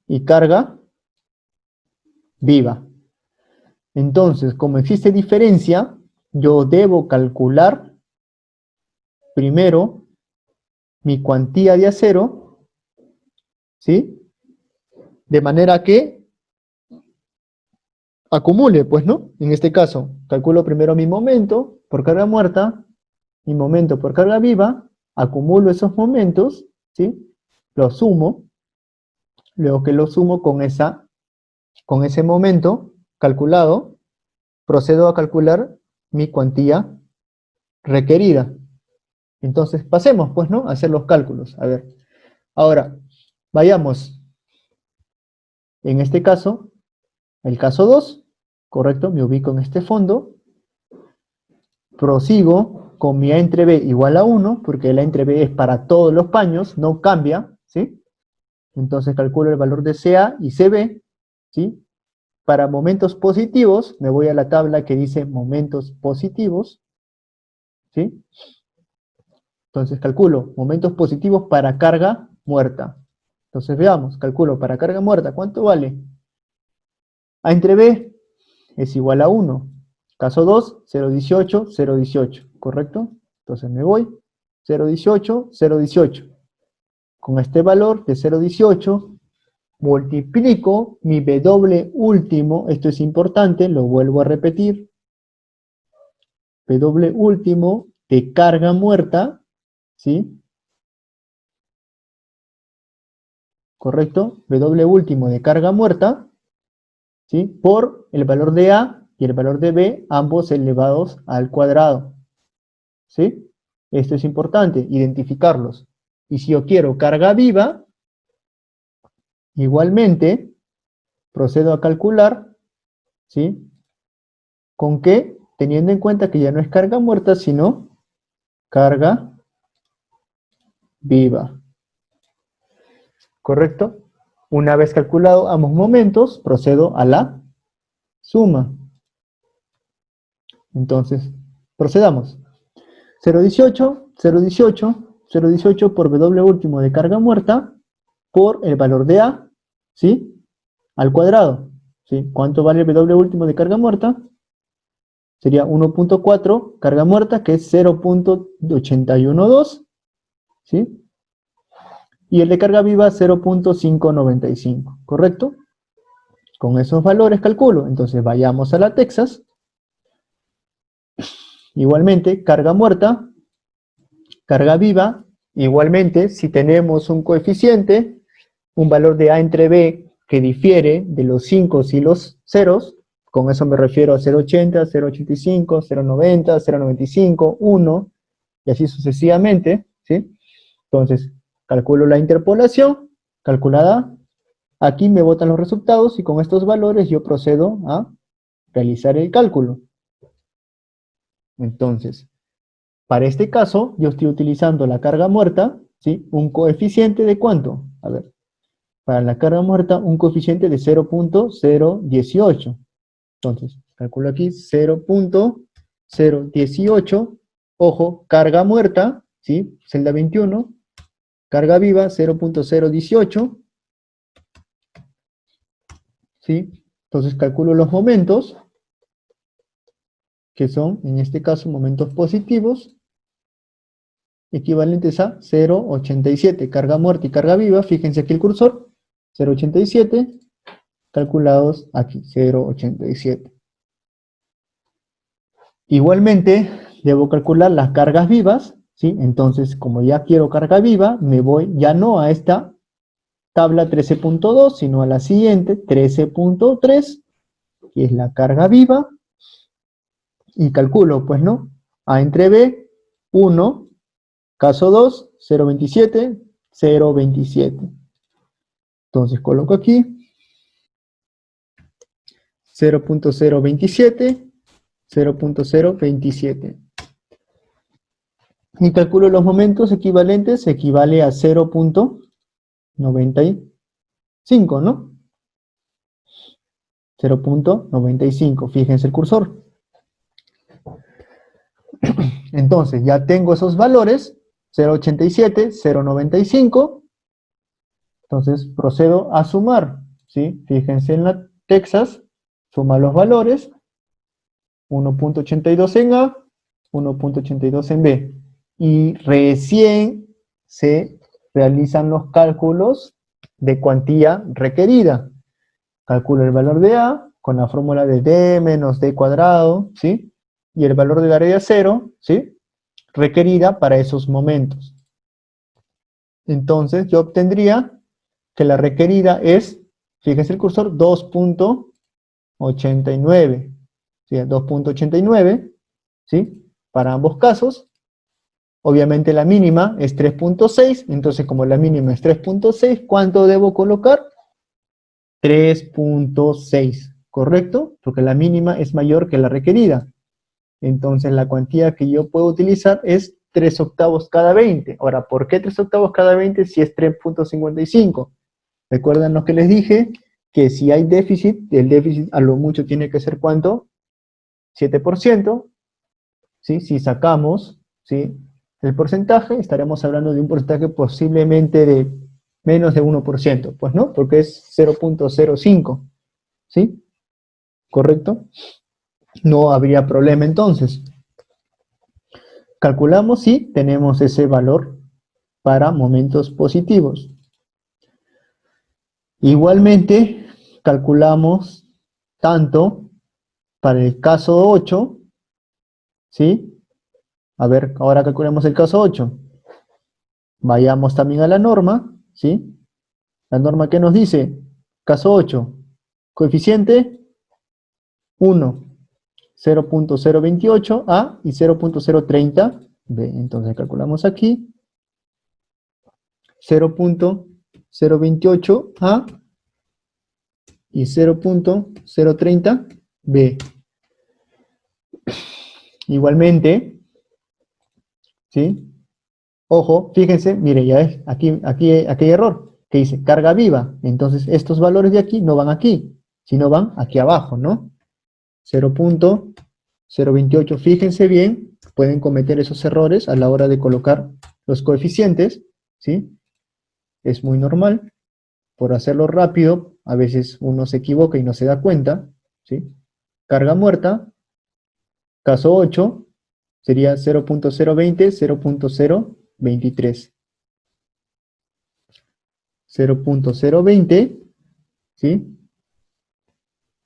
y carga viva. Entonces, como existe diferencia, yo debo calcular primero mi cuantía de acero, ¿sí?, de manera que acumule, pues, ¿no? En este caso, calculo primero mi momento por carga muerta, mi momento por carga viva, acumulo esos momentos, ¿sí? Los sumo, luego que los sumo con ese momento calculado, procedo a calcular mi cuantía requerida. Entonces, pasemos, pues, ¿no?, a hacer los cálculos. A ver, ahora, vayamos, en este caso, el caso 2, correcto, me ubico en este fondo, prosigo con mi A entre B igual a 1, porque el A entre B es para todos los paños, no cambia, ¿sí? Entonces calculo el valor de CA y CB, ¿sí? Para momentos positivos, me voy a la tabla que dice momentos positivos, ¿sí? Entonces calculo momentos positivos para carga muerta. Entonces veamos, calculo para carga muerta, ¿cuánto vale? A entre B es igual a 1. Caso 2, 0,18, 0,18, ¿correcto? Entonces me voy, 0,18, 0,18. Con este valor de 0,18, multiplico mi W último, esto es importante, lo vuelvo a repetir, W último de carga muerta, ¿sí? ¿Correcto? W último de carga muerta, ¿sí?, por el valor de A y el valor de B, ambos elevados al cuadrado, ¿sí? Esto es importante, identificarlos. Y si yo quiero carga viva, igualmente procedo a calcular, ¿sí? ¿Con qué? Teniendo en cuenta que ya no es carga muerta, sino carga viva. ¿Correcto? Una vez calculado ambos momentos, procedo a la suma. Entonces, procedamos. 0,18, 0,18, 0,18 por W último de carga muerta por el valor de A, ¿sí?, al cuadrado, ¿sí? ¿Cuánto vale el W último de carga muerta? Sería 1.4 carga muerta, que es 0.812, ¿sí? Y el de carga viva 0.595, ¿correcto? Con esos valores calculo. Entonces vayamos a la Texas. Igualmente, carga muerta, carga viva. Igualmente, si tenemos un coeficiente, un valor de A entre B que difiere de los 5 y los ceros, con eso me refiero a 0.80, 0.85, 0.90, 0.95, 1, y así sucesivamente, ¿sí? Entonces, calculo la interpolación, calculada, Aquí me botan los resultados y con estos valores yo procedo a realizar el cálculo. Entonces, para este caso, yo estoy utilizando la carga muerta, ¿sí? Un coeficiente de ¿cuánto? A ver, para la carga muerta, un coeficiente de 0.018. Entonces, calculo aquí 0.018. Ojo, carga muerta, ¿sí? Celda 21. Carga viva, 0.018. ¿Sí? Entonces, calculo los momentos, que son, en este caso, momentos positivos, equivalentes a 0.87. Carga muerta y carga viva, fíjense aquí el cursor, 0.87, calculados aquí, 0.87. Igualmente, debo calcular las cargas vivas, ¿sí? Entonces, como ya quiero carga viva, me voy ya no a esta tabla 13.2, sino a la siguiente, 13.3, que es la carga viva, y calculo, pues, ¿no? A entre B, 1, caso 2, 0.27, 0.27. Entonces coloco aquí 0.027, 0.027. Y calculo los momentos equivalentes, equivale a 0.95, ¿no? 0.95, fíjense el cursor. Entonces ya tengo esos valores, 0.87, 0.95. Entonces procedo a sumar, ¿sí? Fíjense en la Texas, suma los valores, 1.82 en A, 1.82 en B. Y recién se realizan los cálculos de cuantía requerida. Calculo el valor de A con la fórmula de D menos D cuadrado, ¿sí? Y el valor de la área 0, ¿sí? Requerida para esos momentos. Entonces yo obtendría que la requerida es, fíjense el cursor, 2.89, ¿sí? 2.89, ¿sí? Para ambos casos. Obviamente la mínima es 3.6, entonces como la mínima es 3.6, ¿cuánto debo colocar? 3.6, ¿correcto? Porque la mínima es mayor que la requerida. Entonces la cuantía que yo puedo utilizar es 3 octavos cada 20. Ahora, ¿por qué 3 octavos cada 20 si es 3.55? ¿Recuerdan lo que les dije? Que si hay déficit, el déficit a lo mucho tiene que ser ¿cuánto? 7%, ¿sí? Si sacamos, ¿sí? El porcentaje, estaremos hablando de un porcentaje posiblemente de menos de 1%, pues no, porque es 0.05, ¿sí? ¿Correcto? No habría problema entonces. Calculamos si tenemos ese valor para momentos positivos. Igualmente, calculamos tanto para el caso 8, ¿sí? A ver, ahora calculemos el caso 8. Vayamos también a la norma, ¿sí? La norma que nos dice, caso 8, coeficiente 1, 0.028 A y 0.030 B. Entonces calculamos aquí 0.028 A y 0.030 B. Igualmente, ¿sí? Ojo, fíjense, mire, ya es, aquí hay error, que dice carga viva. Entonces estos valores de aquí no van aquí, sino van aquí abajo, ¿no? 0.028, fíjense bien, pueden cometer esos errores a la hora de colocar los coeficientes, ¿sí? Es muy normal, por hacerlo rápido, a veces uno se equivoca y no se da cuenta, ¿sí? Carga muerta, caso 8, sería 0.020, 0.023. 0.020, ¿sí?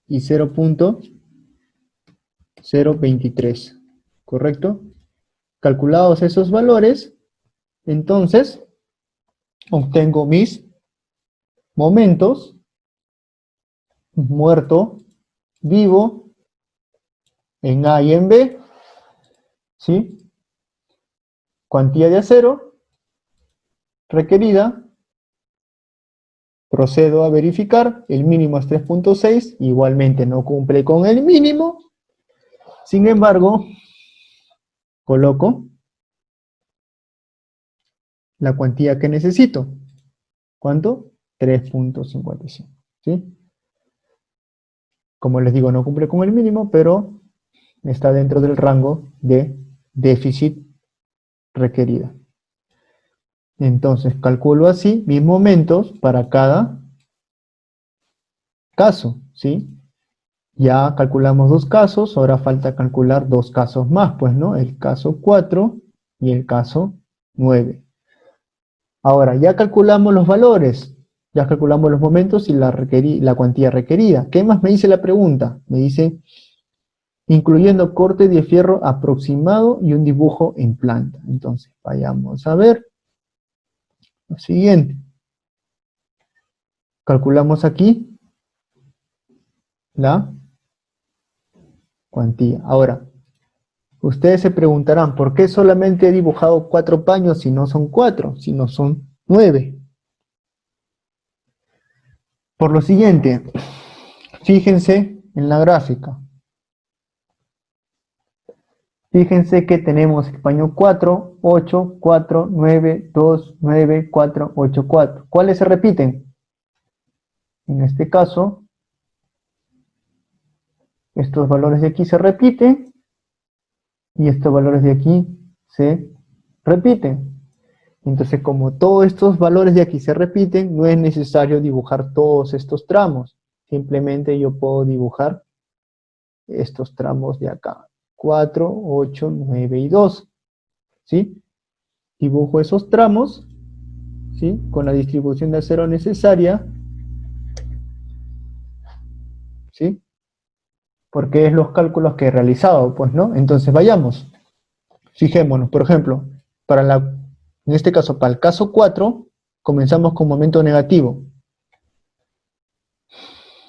Y 0.023, ¿correcto? Calculados esos valores, entonces obtengo mis momentos, muerto, vivo, en A y en B, ¿sí? Cuantía de acero requerida Procedo a verificar, el mínimo es 3.6, igualmente no cumple con el mínimo. Sin embargo, coloco la cuantía que necesito. ¿Cuánto? 3.55, ¿sí? Como les digo, no cumple con el mínimo, pero está dentro del rango de déficit requerida. Entonces, calculo así mis momentos para cada caso, ¿sí? Ya calculamos 2 casos, ahora falta calcular 2 casos más, pues, ¿no? El caso 4 y el caso 9. Ahora, ya calculamos los valores, ya calculamos los momentos y la cuantía requerida. ¿Qué más me dice la pregunta? Me dice, incluyendo corte de fierro aproximado y un dibujo en planta. Entonces, vayamos a ver lo siguiente. Calculamos aquí la cuantía. Ahora, ustedes se preguntarán, ¿por qué solamente he dibujado 4 paños si no son 4, si no son 9? Por lo siguiente, fíjense en la gráfica. Fíjense que tenemos el paño 4, 8, 4, 9, 2, 9, 4, 8, 4. ¿Cuáles se repiten? En este caso, estos valores de aquí se repiten y estos valores de aquí se repiten. Entonces, como todos estos valores de aquí se repiten, no es necesario dibujar todos estos tramos. Simplemente yo puedo dibujar estos tramos de acá. 4, 8, 9 y 2. ¿Sí? Dibujo esos tramos, ¿sí? Con la distribución de acero necesaria. ¿Sí? Porque es los cálculos que he realizado, pues, ¿no? Entonces, vayamos. Fijémonos, por ejemplo, en este caso, para el caso 4, comenzamos con momento negativo.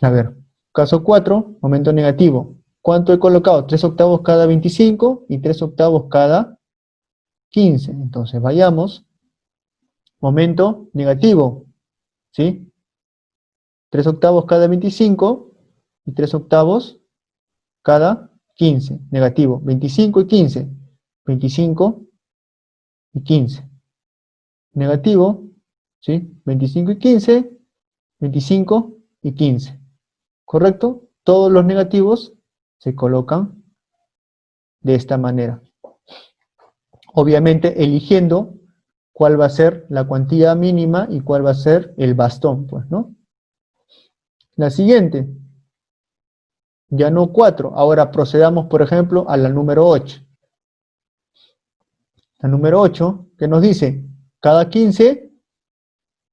A ver, caso 4, momento negativo. ¿Cuánto he colocado? 3 octavos cada 25 y 3 octavos cada 15. Entonces, vayamos. Momento negativo, ¿sí? 3 octavos cada 25 y 3 octavos cada 15. Negativo, 25 y 15. 25 y 15. Negativo, ¿sí? 25 y 15, 25 y 15. ¿Correcto? Todos los negativos se colocan de esta manera. Obviamente eligiendo cuál va a ser la cuantía mínima y cuál va a ser el bastón, pues, ¿no? La siguiente, ya no 4, ahora procedamos, por ejemplo, a la número 8. La número 8, que nos dice, cada 15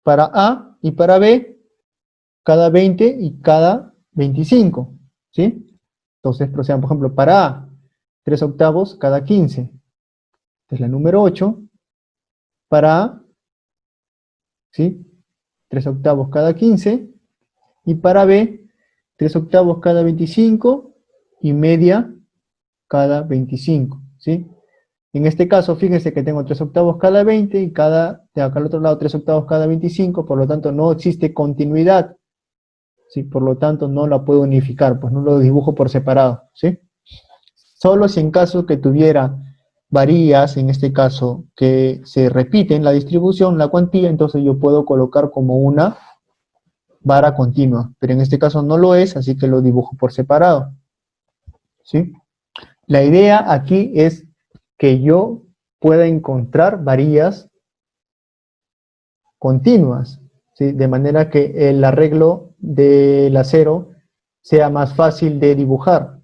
para A y para B, cada 20 y cada 25, ¿sí? Entonces procedamos, por ejemplo, para A, 3 octavos cada 15. Entonces la número 8, para A, ¿sí? 3 octavos cada 15, y para B, 3 octavos cada 25 y media cada 25, ¿sí? En este caso, fíjense que tengo 3 octavos cada 20 y de acá al otro lado 3 octavos cada 25, por lo tanto no existe continuidad, ¿sí? Por lo tanto no la puedo unificar, pues no lo dibujo por separado, ¿sí? Solo si en caso que tuviera varías, en este caso que se repiten la distribución, la cuantía, entonces yo puedo colocar como una vara continua, pero en este caso no lo es, así que lo dibujo por separado, ¿sí? La idea aquí es que yo pueda encontrar varillas continuas, ¿sí? De manera que el arreglo del acero sea más fácil de dibujar,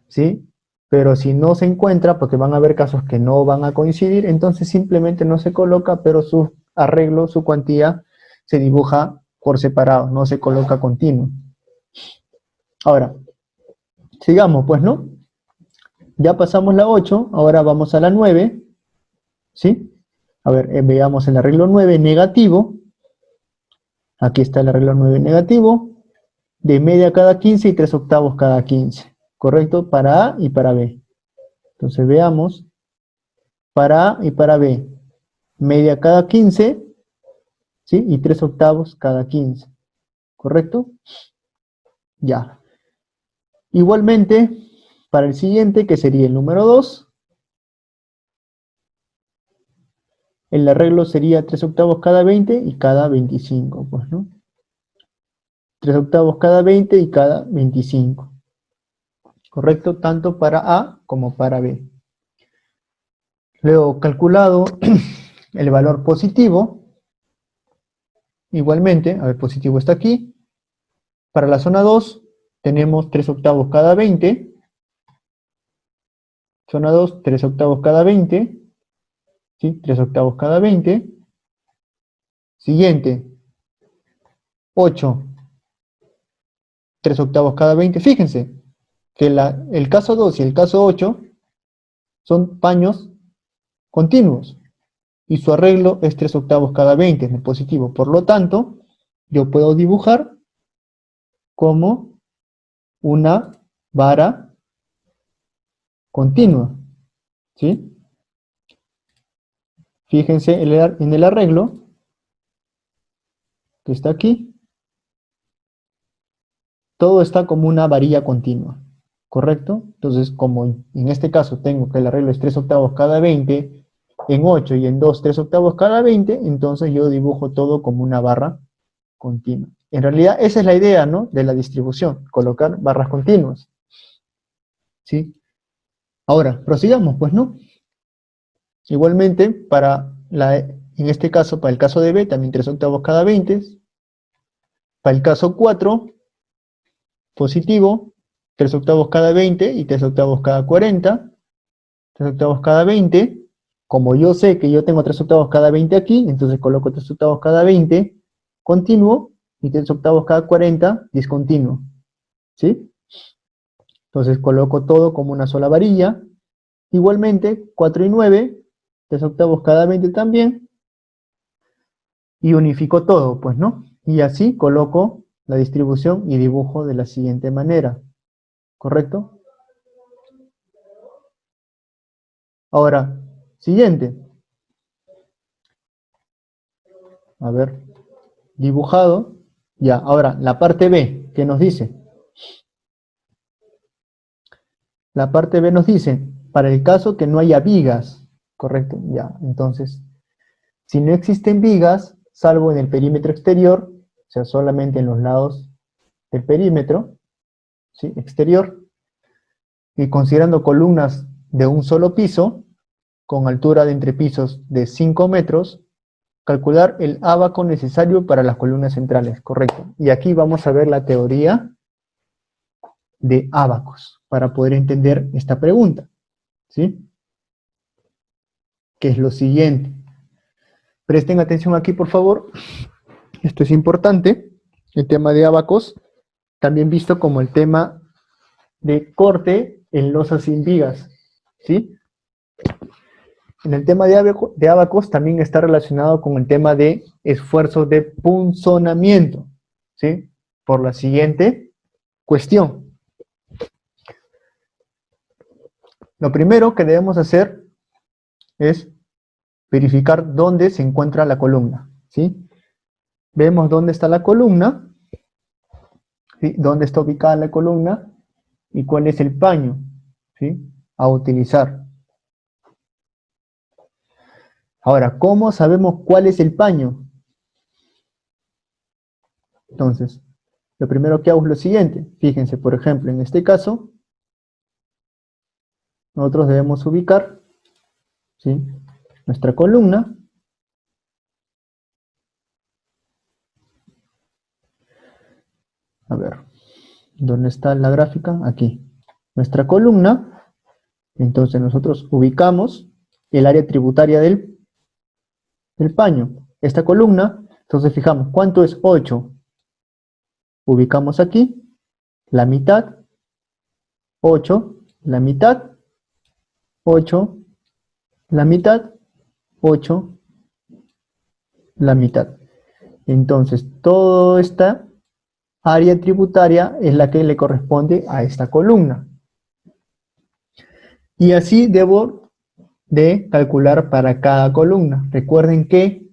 ¿sí? Pero si no se encuentra, porque van a haber casos que no van a coincidir, entonces simplemente no se coloca, pero su arreglo, su cuantía, se dibuja por separado, no se coloca continuo. Ahora, sigamos pues, ¿no? Ya pasamos la 8, ahora vamos a la 9, ¿sí? A ver, veamos el arreglo 9 negativo. Aquí está el arreglo 9 negativo, de media cada 15 y 3 octavos cada 15, ¿correcto? Para A y para B. Entonces veamos, para A y para B, media cada 15, ¿sí? Y 3/8 cada 15, ¿correcto? Ya. Igualmente, para el siguiente, que sería el número 2, el arreglo sería 3/8 cada 20 y cada 25, pues, ¿no? 3/8 cada 20 y cada 25. ¿Correcto? Tanto para A como para B. Luego, calculado el valor positivo, igualmente, a ver, positivo está aquí. Para la zona 2, tenemos 3/8 cada 20. Zona 2, 3/8 cada 20. ¿Sí? 3/8 cada 20. Siguiente, 8, 3/8 cada 20. Fíjense que el caso 2 y el caso 8 son paños continuos y su arreglo es 3/8 cada 20 en el positivo. Por lo tanto, yo puedo dibujar como una vara continua, ¿sí? Fíjense en el arreglo que está aquí. Todo está como una varilla continua, ¿correcto? Entonces, como en este caso tengo que el arreglo es 3/8 cada 20, en 8 y en 2, 3/8 cada 20, entonces yo dibujo todo como una barra continua. En realidad, esa es la idea, ¿no?, de la distribución, colocar barras continuas, ¿sí? Ahora, prosigamos, pues, ¿no? Igualmente, en este caso, para el caso de B, también 3/8 cada 20. Para el caso 4, positivo, 3/8 cada 20 y 3/8 cada 40. 3/8 cada 20. Como yo sé que yo tengo 3/8 cada 20 aquí, entonces coloco 3/8 cada 20 continuo y 3/8 cada 40 discontinuo, ¿sí? Entonces coloco todo como una sola varilla. Igualmente, 4 y 9, 3/8 cada 20 también, y unifico todo, pues, ¿no? Y así coloco la distribución y dibujo de la siguiente manera, ¿correcto? Ahora, siguiente. A ver, dibujado. Ya, ahora, la parte B, ¿qué nos dice? La parte B nos dice, para el caso que no haya vigas, ¿correcto? Ya, entonces, si no existen vigas, salvo en el perímetro exterior, o sea, solamente en los lados del perímetro, ¿sí?, exterior, y considerando columnas de un solo piso, con altura de entrepisos de 5 metros, calcular el ábaco necesario para las columnas centrales, correcto. Y aquí vamos a ver la teoría de ábacos, para poder entender esta pregunta, ¿sí? Que es lo siguiente. Presten atención aquí, por favor. Esto es importante. El tema de ábacos, también visto como el tema de corte en losas sin vigas, ¿sí? En el tema de ábacos también está relacionado con el tema de esfuerzo de punzonamiento, ¿sí? Por la siguiente cuestión. Lo primero que debemos hacer es verificar dónde se encuentra la columna, ¿sí? Vemos dónde está la columna, ¿sí?, dónde está ubicada la columna y cuál es el paño, ¿sí?, a utilizar. Ahora, ¿cómo sabemos cuál es el paño? Entonces, lo primero que hago es lo siguiente. Fíjense, por ejemplo, en este caso, nosotros debemos ubicar, ¿sí?, nuestra columna. A ver, ¿dónde está la gráfica? Aquí. Nuestra columna. Entonces nosotros ubicamos el área tributaria del paño. Esta columna, entonces fijamos, ¿cuánto es 8? Ubicamos aquí la mitad, 8, la mitad, 8, la mitad, 8, la mitad. Entonces, toda esta área tributaria es la que le corresponde a esta columna. Y así debo de calcular para cada columna. Recuerden que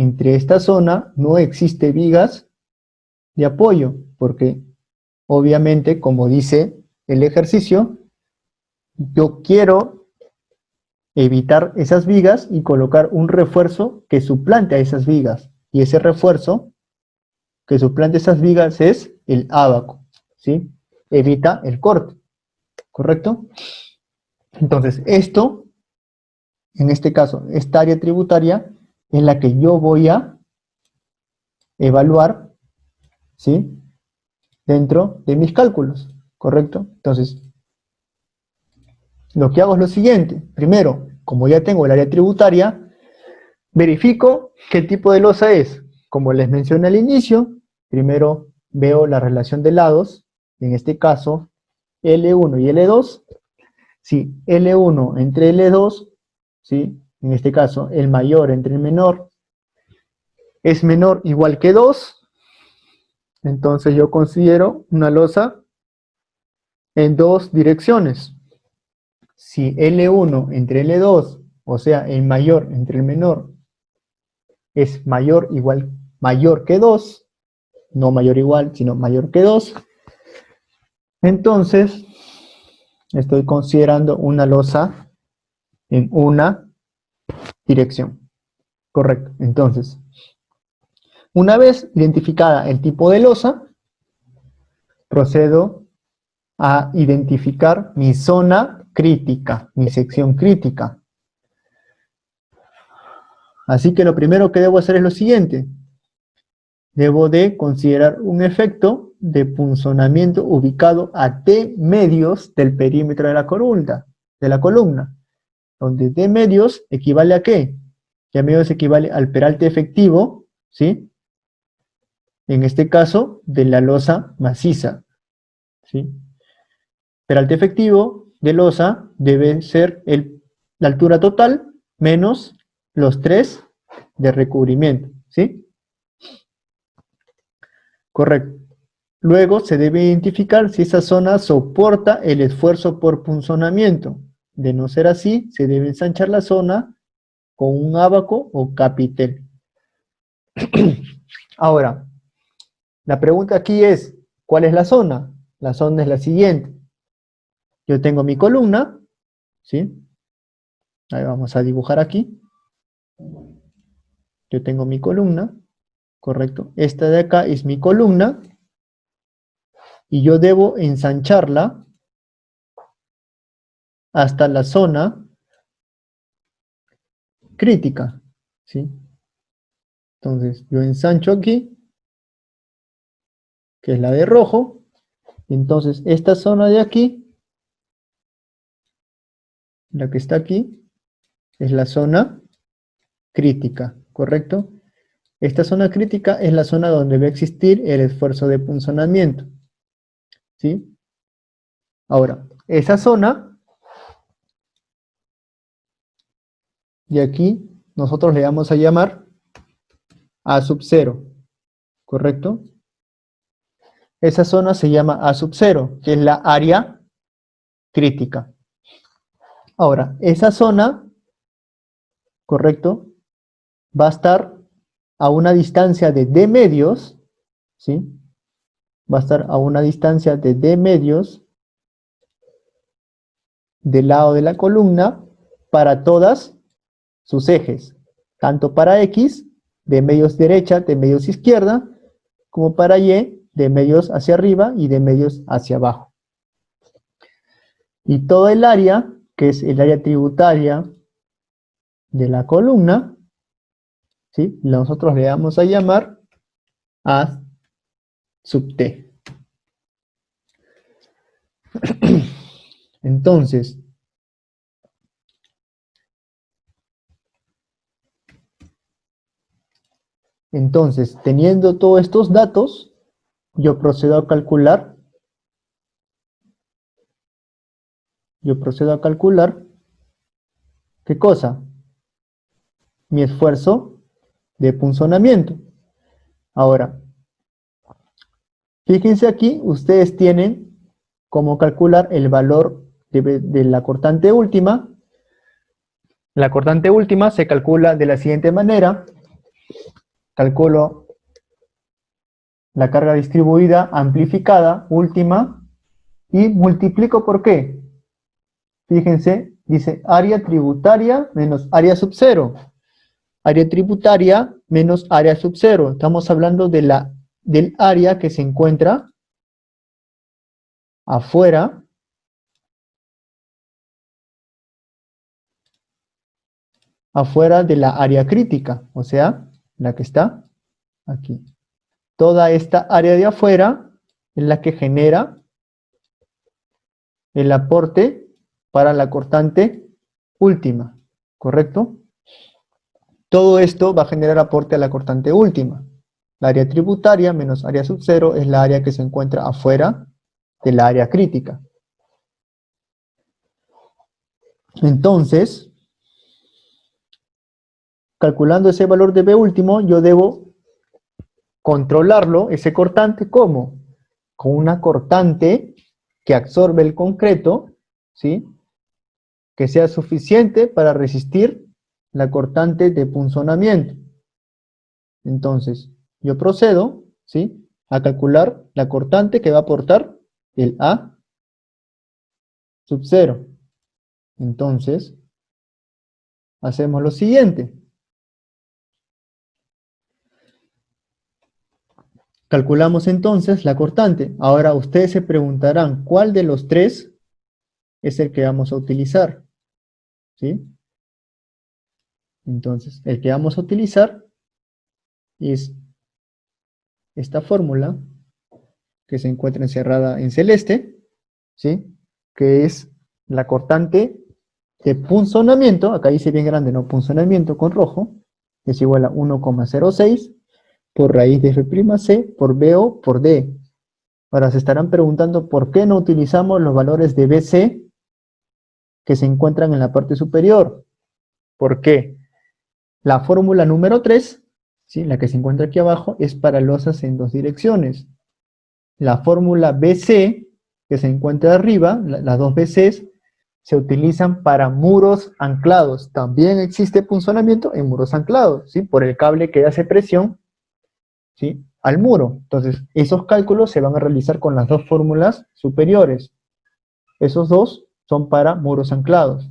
entre esta zona no existe vigas de apoyo, porque obviamente, como dice el ejercicio, yo quiero evitar esas vigas y colocar un refuerzo que suplante a esas vigas. Y ese refuerzo que suplante esas vigas es el ábaco, ¿sí? Evita el corte, ¿correcto? Entonces, esto, en este caso, esta área tributaria es la que yo voy a evaluar, ¿sí? Dentro de mis cálculos, ¿correcto? Entonces, lo que hago es lo siguiente. Primero, como ya tengo el área tributaria, verifico qué tipo de losa es. Como les mencioné al inicio, primero veo la relación de lados, en este caso L1 y L2. Si L1 entre L2, ¿sí? En este caso el mayor entre el menor es menor o igual que 2, entonces yo considero una losa en dos direcciones. Si L1 entre L2, o sea, el mayor entre el menor, es mayor que 2, no mayor igual, sino mayor que 2, entonces estoy considerando una losa en una dirección. Correcto. Entonces, una vez identificada el tipo de losa, procedo a identificar mi zona crítica, mi sección crítica. Así que lo primero que debo hacer es lo siguiente. Debo de considerar un efecto de punzonamiento ubicado a D medios del perímetro de la columna, donde D medios equivale a ¿qué? D medios equivale al peralte efectivo, ¿sí? En este caso, de la losa maciza, ¿sí? Peralte efectivo de losa debe ser la altura total menos los 3 de recubrimiento, ¿sí? Correcto. Luego se debe identificar si esa zona soporta el esfuerzo por punzonamiento. De no ser así, se debe ensanchar la zona con un ábaco o capitel. Ahora, la pregunta aquí es, ¿cuál es la zona? La zona es la siguiente. Yo tengo mi columna, ¿sí? Ahí vamos a dibujar aquí. Yo tengo mi columna, correcto. Esta de acá es mi columna. Y yo debo ensancharla hasta la zona crítica, ¿sí? Entonces, yo ensancho aquí, que es la de rojo. Entonces, esta zona de aquí, la que está aquí, es la zona crítica, ¿correcto? Esta zona crítica es la zona donde va a existir el esfuerzo de punzonamiento, ¿sí? Ahora, esa zona, y aquí nosotros le vamos a llamar A sub 0, ¿correcto? Esa zona se llama A sub 0, que es la área crítica. Ahora, esa zona, ¿correcto? Va a estar a una distancia de D medios, ¿sí? Va a estar a una distancia de D medios del lado de la columna para todas sus ejes, tanto para X, de medios derecha, de medios izquierda, como para Y, de medios hacia arriba y de medios hacia abajo. Y todo el área, que es el área tributaria de la columna, ¿sí? Nosotros le vamos a llamar A sub T. Entonces, teniendo todos estos datos, yo procedo a calcular ¿qué cosa? Mi esfuerzo de punzonamiento. Ahora, fíjense aquí, ustedes tienen cómo calcular el valor de la cortante última. La cortante última se calcula de la siguiente manera. calculo la carga distribuida amplificada, última, y multiplico por qué. Fíjense, dice área tributaria menos área sub cero. Área tributaria menos área sub cero. Estamos hablando de del área que se encuentra afuera de la área crítica, o sea, la que está aquí. Toda esta área de afuera es la que genera el aporte para la cortante última, ¿correcto? Todo esto va a generar aporte a la cortante última. La área tributaria menos área sub cero es la área que se encuentra afuera de la área crítica. Entonces, calculando ese valor de B último, yo debo controlarlo, ese cortante, ¿cómo? Con una cortante que absorbe el concreto, ¿sí? Que sea suficiente para resistir la cortante de punzonamiento. Entonces, yo procedo, ¿sí?, a calcular la cortante que va a aportar el A sub 0. Entonces, hacemos lo siguiente. Calculamos entonces la cortante. Ahora ustedes se preguntarán, ¿cuál de los tres es el que vamos a utilizar? ¿Sí? Entonces, el que vamos a utilizar es esta fórmula que se encuentra encerrada en celeste, ¿sí?, que es la cortante de punzonamiento, acá dice bien grande, no, punzonamiento con rojo, es igual a 1,06 por raíz de F'C por BO por D. Ahora se estarán preguntando por qué no utilizamos los valores de BC que se encuentran en la parte superior. ¿Por qué? La fórmula número 3, ¿sí?, la que se encuentra aquí abajo, es para losas en dos direcciones. La fórmula BC, que se encuentra arriba, las dos BCs, se utilizan para muros anclados. También existe punzonamiento en muros anclados, ¿sí?, por el cable que hace presión, ¿sí?, al muro. Entonces, esos cálculos se van a realizar con las dos fórmulas superiores. Esos dos son para muros anclados,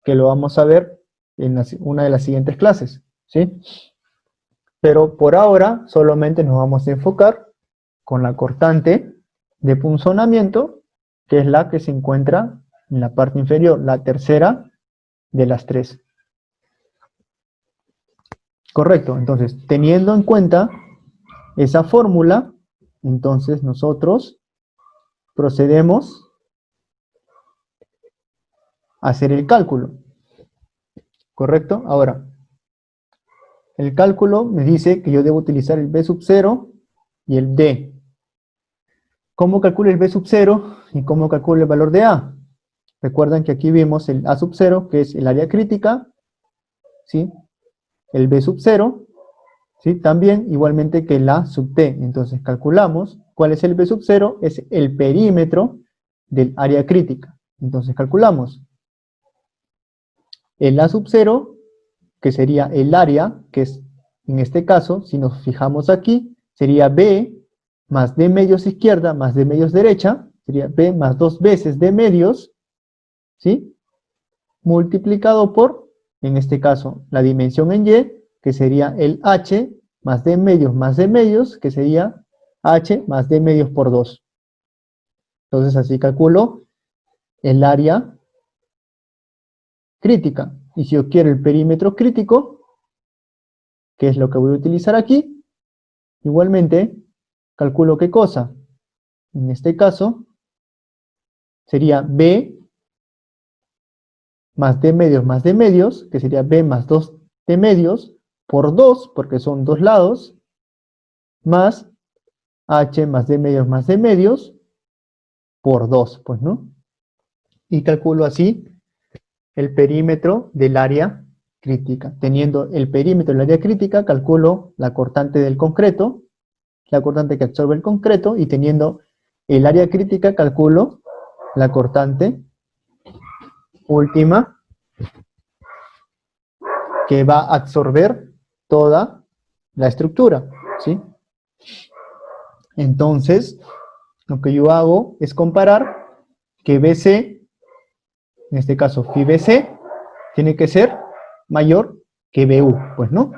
que lo vamos a ver en una de las siguientes clases, ¿sí? Pero por ahora solamente nos vamos a enfocar con la cortante de punzonamiento, que es la que se encuentra en la parte inferior, la tercera de las tres. Correcto, entonces, teniendo en cuenta esa fórmula, entonces nosotros procedemos a hacer el cálculo. ¿Correcto? Ahora, el cálculo me dice que yo debo utilizar el B sub 0 y el D. ¿Cómo calculo el B sub 0 y cómo calculo el valor de A? Recuerdan que aquí vimos el A sub 0, que es el área crítica, ¿sí? El B sub 0, ¿sí?, también igualmente que el A sub T. Entonces calculamos cuál es el B sub 0, es el perímetro del área crítica. Entonces calculamos el A sub 0, que sería el área, que es, en este caso, si nos fijamos aquí, sería B más D medios izquierda más D medios derecha, sería B más 2 veces D medios, ¿sí?, multiplicado por, en este caso, la dimensión en Y, que sería el H más D medios, que sería H más D medios por 2. Entonces así calculo el área crítica. Y si yo quiero el perímetro crítico, que es lo que voy a utilizar aquí, igualmente calculo ¿qué cosa? En este caso sería B más D medios, que sería B más 2 D medios, por 2, porque son dos lados, más H más D medios, por 2, pues, ¿no? Y calculo así el perímetro del área crítica. Teniendo el perímetro del área crítica, calculo la cortante del concreto, la cortante que absorbe el concreto, y teniendo el área crítica, calculo la cortante última que va a absorber toda la estructura, ¿sí? Entonces, lo que yo hago es comparar que BC, en este caso phi BC, tiene que ser mayor que BU, pues no.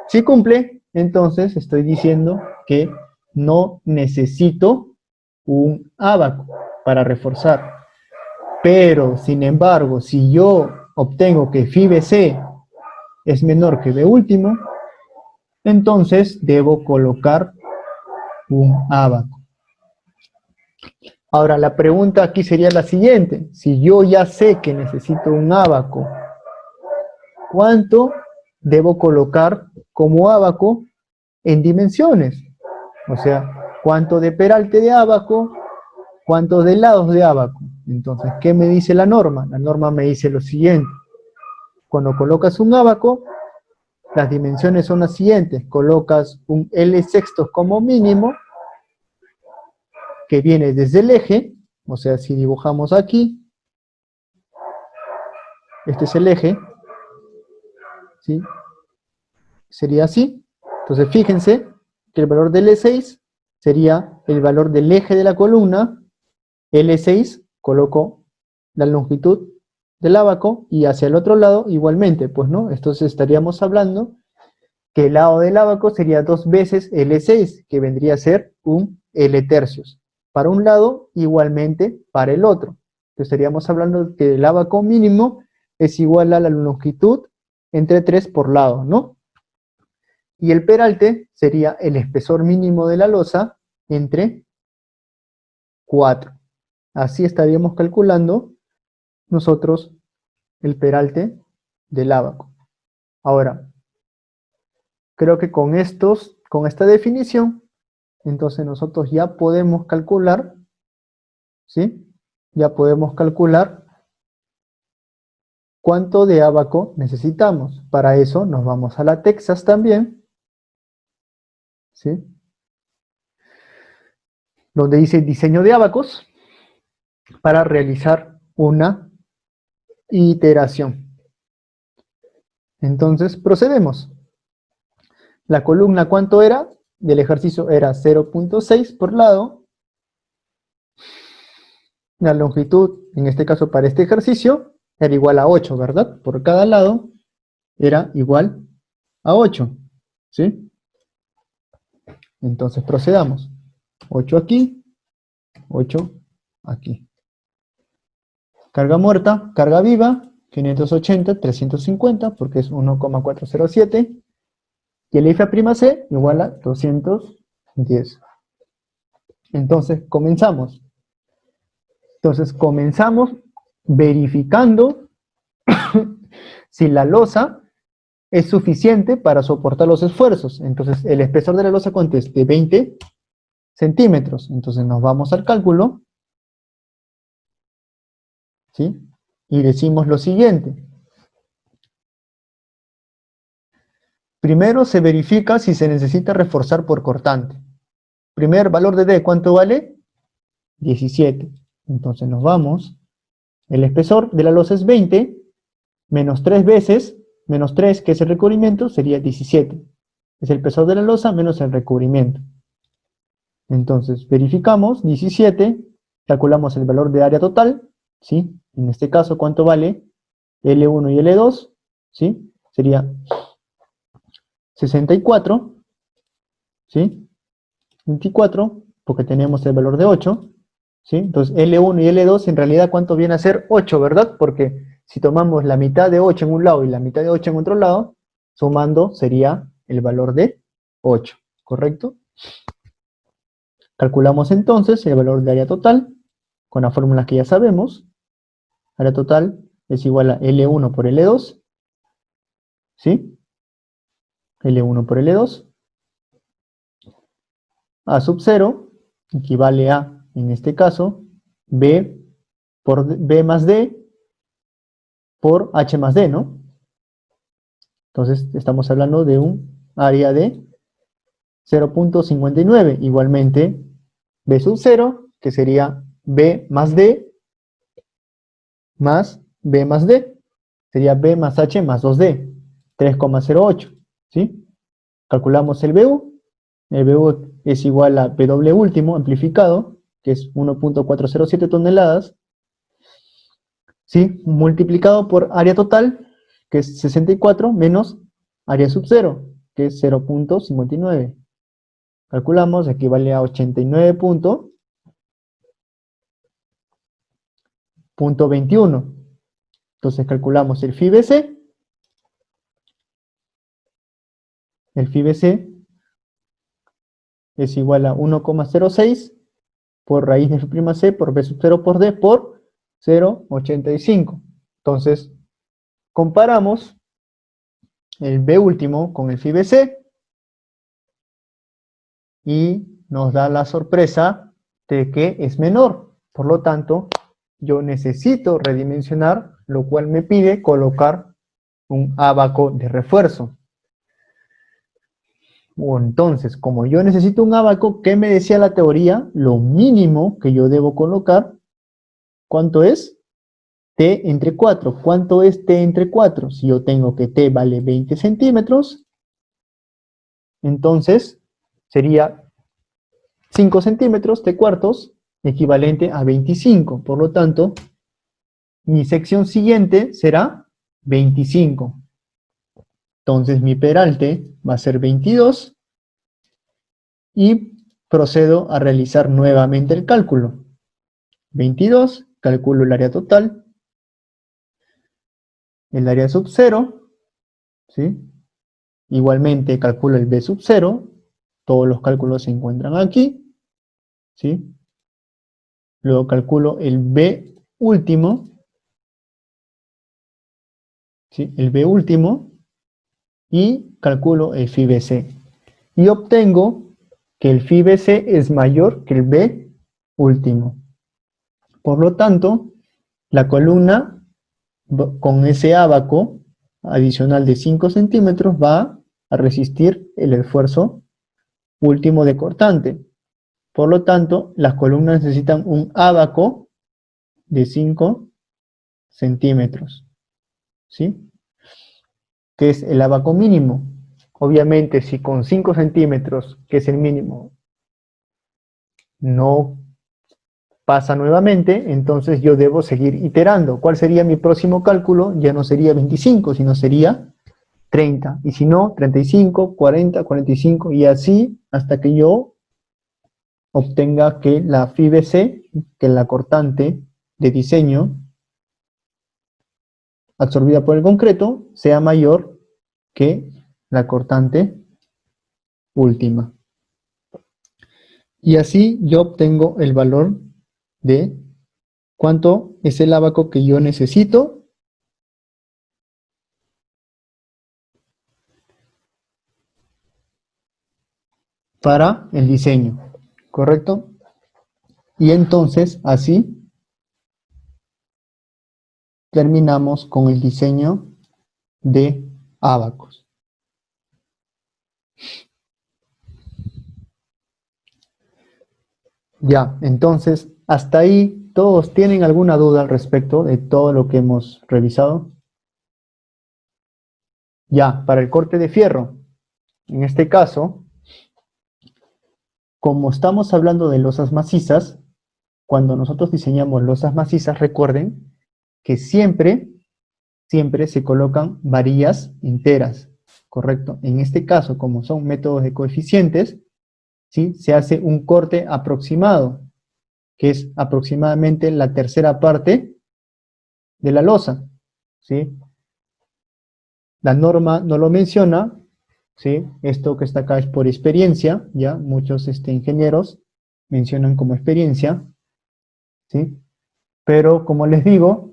Si cumple, entonces estoy diciendo que no necesito un ábaco para reforzar. Pero, sin embargo, si yo obtengo que phi BC es menor que B último, entonces debo colocar un ábaco. Ahora, la pregunta aquí sería la siguiente. Si yo ya sé que necesito un ábaco, ¿cuánto debo colocar como ábaco en dimensiones? O sea, ¿cuánto de peralte de ábaco? ¿Cuántos de lados de ábaco? Entonces, ¿qué me dice la norma? La norma me dice lo siguiente. Cuando colocas un ábaco, las dimensiones son las siguientes. Colocas un L sextos como mínimo, que viene desde el eje. O sea, si dibujamos aquí, este es el eje, ¿sí? Sería así. Entonces, fíjense que el valor del L6 sería el valor del eje de la columna. L6, coloco la longitud del ábaco y hacia el otro lado igualmente, pues no, entonces estaríamos hablando que el lado del ábaco sería 2 veces L6, que vendría a ser un L tercios, para un lado igualmente para el otro. Entonces estaríamos hablando que el ábaco mínimo es igual a la longitud entre 3 por lado, ¿no? Y el peralte sería el espesor mínimo de la losa entre 4. Así estaríamos calculando nosotros el peralte del ábaco. Ahora, creo que con esta definición, entonces nosotros ya podemos calcular, ¿sí? Ya podemos calcular cuánto de ábaco necesitamos. Para eso nos vamos a la Texas también, ¿sí? Donde dice diseño de ábacos, para realizar una iteración. Entonces procedemos. La columna, ¿cuánto era? Del ejercicio era 0.6 por lado. La longitud, en este caso para este ejercicio, era igual a 8, ¿verdad? Por cada lado era igual a 8, ¿sí? Entonces procedamos. 8 aquí, 8 aquí. Carga muerta, carga viva, 580, 350, porque es 1,407. Y el IFA'(C) igual a 210. Entonces comenzamos. Verificando si la losa es suficiente para soportar los esfuerzos. Entonces el espesor de la losa, ¿cuánto es? De 20 centímetros. Entonces nos vamos al cálculo, ¿sí? Y decimos lo siguiente. Primero se verifica si se necesita reforzar por cortante. Primer valor de D, ¿cuánto vale? 17. Entonces nos vamos. El espesor de la losa es 20, menos 3 veces, menos 3, que es el recubrimiento, sería 17. Es el espesor de la losa menos el recubrimiento. Entonces verificamos, 17, calculamos el valor de área total, ¿sí? En este caso, ¿cuánto vale? L1 y L2, ¿sí? Sería 64, ¿sí? 24, porque tenemos el valor de 8, ¿sí? Entonces L1 y L2 en realidad, ¿cuánto viene a ser? 8, ¿verdad? Porque si tomamos la mitad de 8 en un lado y la mitad de 8 en otro lado, sumando sería el valor de 8, ¿correcto? Calculamos entonces el valor de área total, con las fórmulas que ya sabemos. Área total es igual a L1 por L2, ¿sí? L1 por L2. A sub 0 equivale a, en este caso, B por B más D por H más D, ¿no? Entonces estamos hablando de un área de 0.59. Igualmente, B sub 0, que sería B más D más B más D. Sería B más H más 2D, 3,08, ¿sí? calculamos el BU es igual a W último amplificado, que es 1.407 toneladas, ¿sí? Multiplicado por área total, que es 64, menos área sub 0, que es 0.59. Calculamos, equivale a 89.21. Entonces calculamos el FIBC. El FIBC es igual a 1,06 por raíz de F' por B sub 0 por D por 0,85. Entonces, comparamos el B último con el FIBC y nos da la sorpresa de que es menor. Por lo tanto, yo necesito redimensionar, lo cual me pide colocar un ábaco de refuerzo. Entonces, como yo necesito un ábaco, ¿qué me decía la teoría? Lo mínimo que yo debo colocar, ¿cuánto es? T entre 4. ¿Cuánto es T entre 4? Si yo tengo que T vale 20 centímetros, entonces sería 5 centímetros T cuartos, equivalente a 25. Por lo tanto, mi sección siguiente será 25. Entonces mi peralte va a ser 22 y procedo a realizar nuevamente el cálculo. 22, calculo el área total, el área sub 0, ¿sí? Igualmente calculo el B sub 0, todos los cálculos se encuentran aquí, ¿sí? Luego calculo el B último, ¿sí? El B último, y calculo el FIBC. Y obtengo que el FIBC es mayor que el B último. Por lo tanto, la columna con ese ábaco adicional de 5 centímetros va a resistir el esfuerzo último de cortante. Por lo tanto, las columnas necesitan un ábaco de 5 centímetros, ¿sí? Que es el ábaco mínimo. Obviamente, si con 5 centímetros, que es el mínimo, no pasa nuevamente, entonces yo debo seguir iterando. ¿Cuál sería mi próximo cálculo? Ya no sería 25, sino sería 30. Y si no, 35, 40, 45, y así hasta que yo obtenga que la FIBC, que es la cortante de diseño absorbida por el concreto, sea mayor que la cortante última. Y así yo obtengo el valor de cuánto es el ábaco que yo necesito para el diseño, ¿correcto? Y entonces así terminamos con el diseño de ábacos. Ya, entonces, hasta ahí, ¿todos tienen alguna duda al respecto de todo lo que hemos revisado? Ya, para el corte de fierro, en este caso, como estamos hablando de losas macizas, cuando nosotros diseñamos losas macizas, recuerden que siempre se colocan varillas enteras, ¿correcto? En este caso, como son métodos de coeficientes, ¿sí? Se hace un corte aproximado, que es aproximadamente la tercera parte de la losa, ¿sí? La norma no lo menciona, ¿sí? Esto que está acá es por experiencia, ¿ya? Muchos ingenieros mencionan como experiencia, ¿sí? Pero como les digo,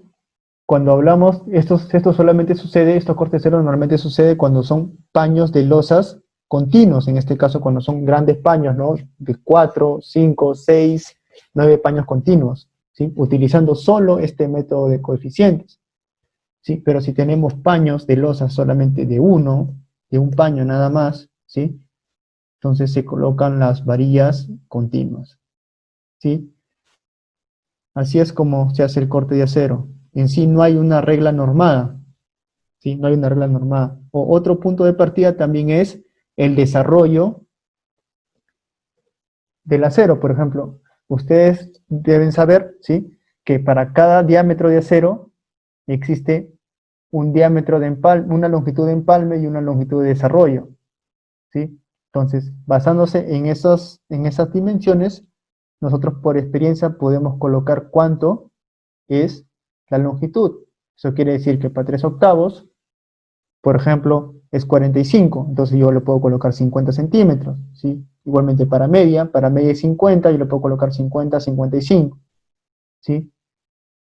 cuando hablamos, esto solamente sucede, estos cortes ceros normalmente sucede cuando son paños de losas continuos, en este caso cuando son grandes paños, ¿no? De 4, 5, 6, 9 paños continuos, ¿sí? Utilizando solo este método de coeficientes, ¿sí? Pero si tenemos paños de losas solamente de un paño nada más, ¿sí? Entonces se colocan las varillas continuas, ¿sí? Así es como se hace el corte de acero. En sí no hay una regla normada, ¿sí? No hay una regla normada. Otro punto de partida también es el desarrollo del acero, por ejemplo. Ustedes deben saber, ¿sí?, que para cada diámetro de acero existe un diámetro de empalme, una longitud de empalme y una longitud de desarrollo, ¿sí? Entonces, basándose en esas dimensiones, nosotros por experiencia podemos colocar cuánto es la longitud. Eso quiere decir que para 3 octavos, por ejemplo, es 45, entonces yo le puedo colocar 50 centímetros, ¿sí? Igualmente para media es 50, yo le puedo colocar 50, 55, ¿sí?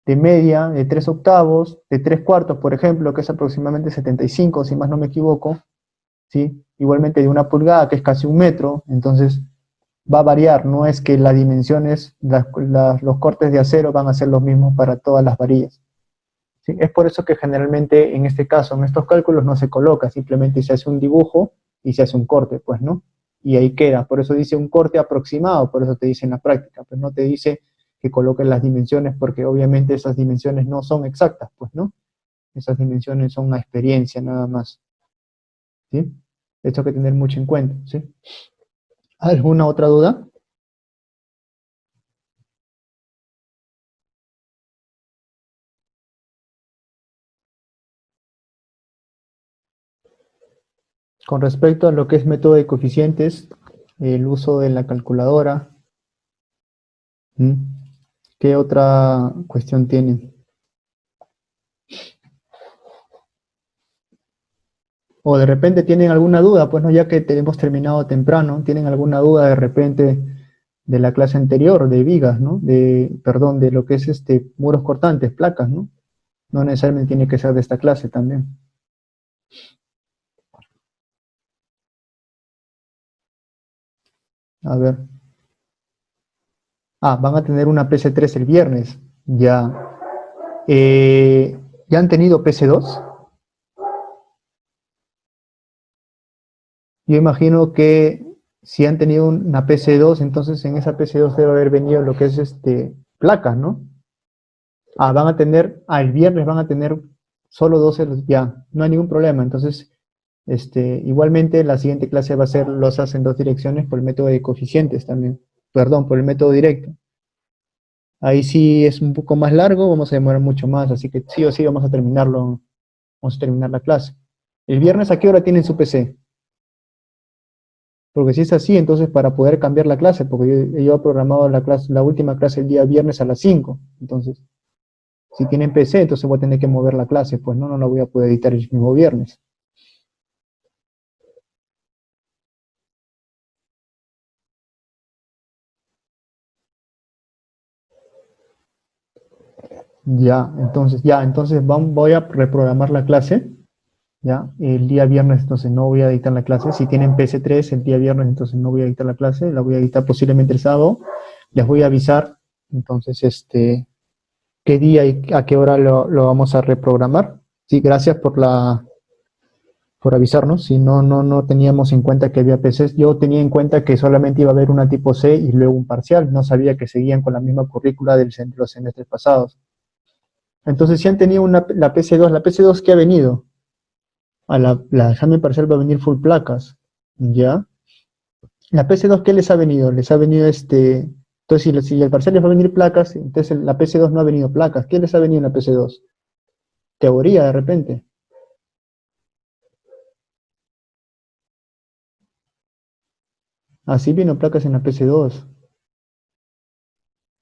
De media, de 3 octavos, de 3 cuartos, por ejemplo, que es aproximadamente 75, si más no me equivoco, ¿sí? Igualmente de 1 pulgada, que es casi 1 metro, entonces va a variar, no es que las dimensiones, los cortes de acero van a ser los mismos para todas las varillas, ¿sí? Es por eso que generalmente en este caso, en estos cálculos no se coloca, simplemente se hace un dibujo y se hace un corte, pues, ¿no? Y ahí queda, por eso dice un corte aproximado, por eso te dice en la práctica, pues no te dice que coloques las dimensiones, porque obviamente esas dimensiones no son exactas, pues, ¿no? Esas dimensiones son una experiencia nada más, ¿sí? Esto hay que tener mucho en cuenta, ¿sí? ¿Alguna otra duda? Con respecto a lo que es método de coeficientes, el uso de la calculadora, ¿mm? ¿Qué otra cuestión tienen? O de repente tienen alguna duda, pues no, ya que hemos terminado temprano, tienen alguna duda de repente de la clase anterior, de vigas, ¿no? Perdón, de lo que es muros cortantes, placas, ¿no? No necesariamente tiene que ser de esta clase también. A ver. Ah, van a tener una PC3 el viernes. Ya. ¿Ya han tenido PC2? Yo imagino que si han tenido una PC2, entonces en esa PC2 debe haber venido lo que es placas, ¿no? Ah, el viernes van a tener solo 12, ya, no hay ningún problema. Entonces, igualmente la siguiente clase va a ser losas en 2 direcciones por el método de coeficientes también. Perdón, por el método directo. Ahí sí es un poco más largo, vamos a demorar mucho más, así que sí o sí vamos a terminarlo, vamos a terminar la clase. ¿El viernes a qué hora tienen su PC? Porque si es así, entonces para poder cambiar la clase, porque yo he programado la última clase el día viernes a las 5, entonces, si tienen PC, entonces voy a tener que mover la clase, pues no la voy a poder editar el mismo viernes. Voy a reprogramar la clase, ya, el día viernes, entonces no voy a editar la clase. Si tienen PC3 el día viernes, entonces no voy a editar la clase, la voy a editar posiblemente el sábado. Les voy a avisar, entonces, qué día y a qué hora lo vamos a reprogramar. Sí, gracias por avisarnos. Si no teníamos en cuenta que había PCs, yo tenía en cuenta que solamente iba a haber una tipo C y luego un parcial. No sabía que seguían con la misma currícula de los semestres pasados. Entonces, si han tenido la PC2, ¿la PC2 qué ha venido? La examen parcial va a venir full placas, ¿ya? La PC2, ¿qué les ha venido? Les ha venido entonces si el parcial les va a venir placas, entonces la PC2 no ha venido placas. ¿Qué les ha venido en la PC2? Teoría, de repente. Así vino placas en la PC2.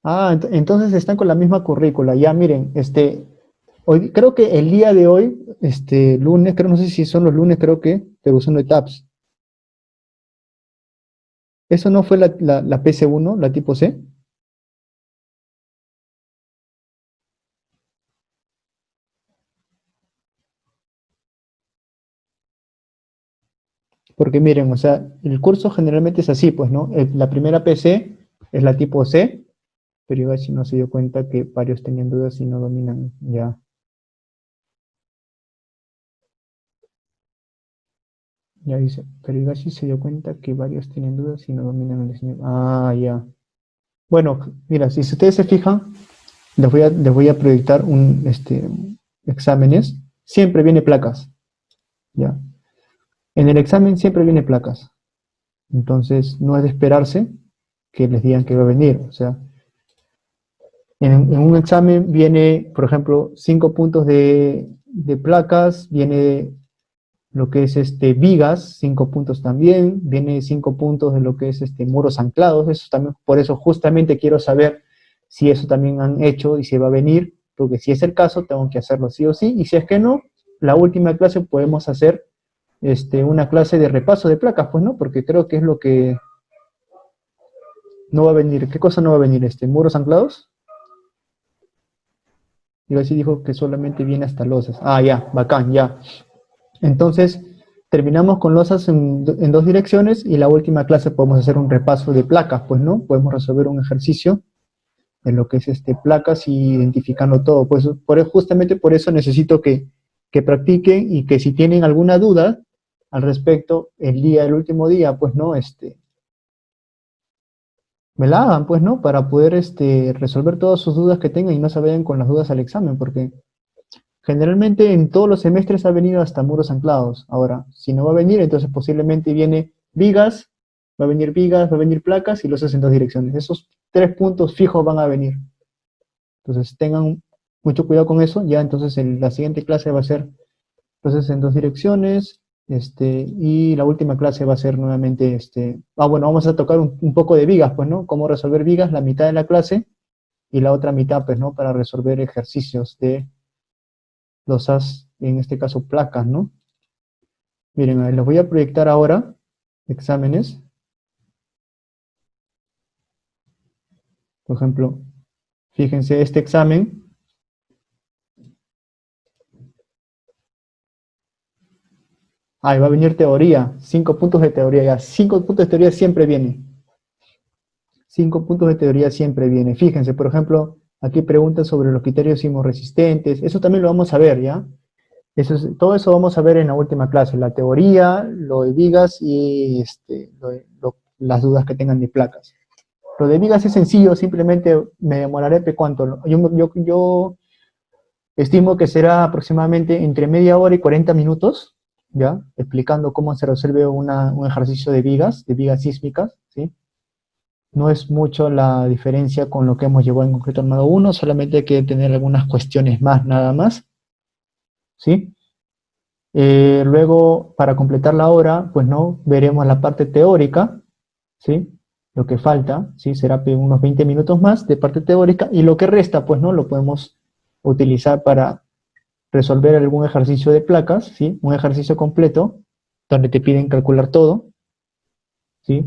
Ah, entonces están con la misma currícula. Ya, miren, hoy, creo que el día de hoy, lunes, no sé si son los lunes, creo que, pero son de TAPS. ¿Eso no fue la PC1, la tipo C? Porque miren, o sea, el curso generalmente es así, pues, ¿no? La primera PC es la tipo C, pero igual si no se dio cuenta que varios tenían dudas y no dominan ya. Ya dice, pero igual si se dio cuenta que varios tienen dudas y no dominan el diseño. Ah, ya. Bueno, mira, si ustedes se fijan, les voy a proyectar exámenes. Siempre viene placas, ¿ya? En el examen siempre viene placas. Entonces, no es de esperarse que les digan que va a venir. O sea, en un examen viene, por ejemplo, 5 puntos de placas, viene lo que es vigas, 5 puntos también, viene 5 puntos de lo que es muros anclados, eso también, por eso justamente quiero saber si eso también han hecho y si va a venir, porque si es el caso, tengo que hacerlo sí o sí, y si es que no, la última clase podemos hacer una clase de repaso de placas, pues no, porque creo que es lo que no va a venir. ¿Qué cosa no va a venir? ¿Muros anclados? Y así dijo que solamente viene hasta losas. Ah, ya, bacán, ya. Entonces, terminamos con losas en dos direcciones y la última clase podemos hacer un repaso de placas, pues, ¿no? Podemos resolver un ejercicio en lo que es placas y identificando todo. Pues justamente por eso necesito que practiquen y que si tienen alguna duda al respecto, el último día, pues, ¿no? Me la hagan, pues, ¿no? Para poder resolver todas sus dudas que tengan y no se vayan con las dudas al examen, porque generalmente en todos los semestres ha venido hasta muros anclados. Ahora, si no va a venir, entonces posiblemente viene vigas, va a venir placas y los hacen en dos direcciones. Esos 3 puntos fijos van a venir. Entonces tengan mucho cuidado con eso. Ya entonces la siguiente clase va a ser procesos en dos direcciones. Y la última clase va a ser nuevamente, bueno, vamos a tocar un poco de vigas, pues, ¿no? Cómo resolver vigas, la mitad de la clase, y la otra mitad, pues, ¿no? Para resolver ejercicios de losas, en este caso placas, ¿no? Miren, a ver, les voy a proyectar ahora exámenes. Por ejemplo, fíjense este examen. Ahí va a venir teoría, 5 puntos de teoría ya. 5 puntos de teoría siempre viene. 5 puntos de teoría siempre viene. Fíjense, por ejemplo, aquí preguntas sobre los criterios sismorresistentes. Eso también lo vamos a ver, ¿ya? Todo eso vamos a ver en la última clase. La teoría, lo de vigas y las dudas que tengan de placas. Lo de vigas es sencillo, simplemente me demoraré, ¿cuánto? Yo estimo que será aproximadamente entre media hora y 40 minutos, ¿ya? Explicando cómo se resuelve un ejercicio de vigas sísmicas, ¿sí? No es mucho la diferencia con lo que hemos llevado en concreto armado 1, solamente hay que tener algunas cuestiones más, nada más, ¿sí? Luego, para completar la hora, pues no, veremos la parte teórica, ¿sí? Lo que falta, ¿sí? Será unos 20 minutos más de parte teórica, y lo que resta, pues no, lo podemos utilizar para resolver algún ejercicio de placas, ¿sí? Un ejercicio completo, donde te piden calcular todo, ¿sí?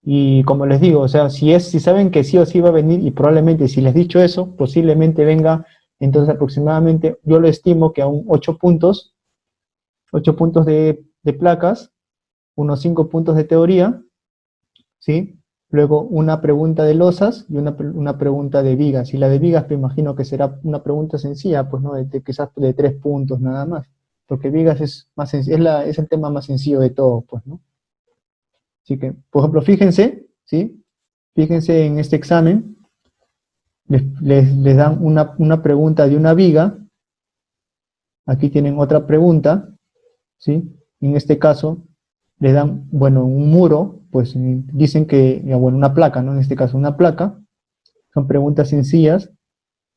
Y como les digo, o sea, si saben que sí o sí va a venir, y probablemente si les he dicho eso, posiblemente venga, entonces aproximadamente, yo lo estimo que a un 8 puntos de placas, unos 5 puntos de teoría, ¿sí? Luego una pregunta de losas y una pregunta de vigas. Y la de vigas me imagino que será una pregunta sencilla, pues no, quizás de 3 puntos nada más. Porque vigas es más es el tema más sencillo de todo, pues, ¿no? Así que, por ejemplo, fíjense, ¿sí? Fíjense en este examen, les dan una pregunta de una viga. Aquí tienen otra pregunta, ¿sí? En este caso, le dan, bueno, un muro, pues dicen que, bueno, una placa, ¿no? En este caso, una placa. Son preguntas sencillas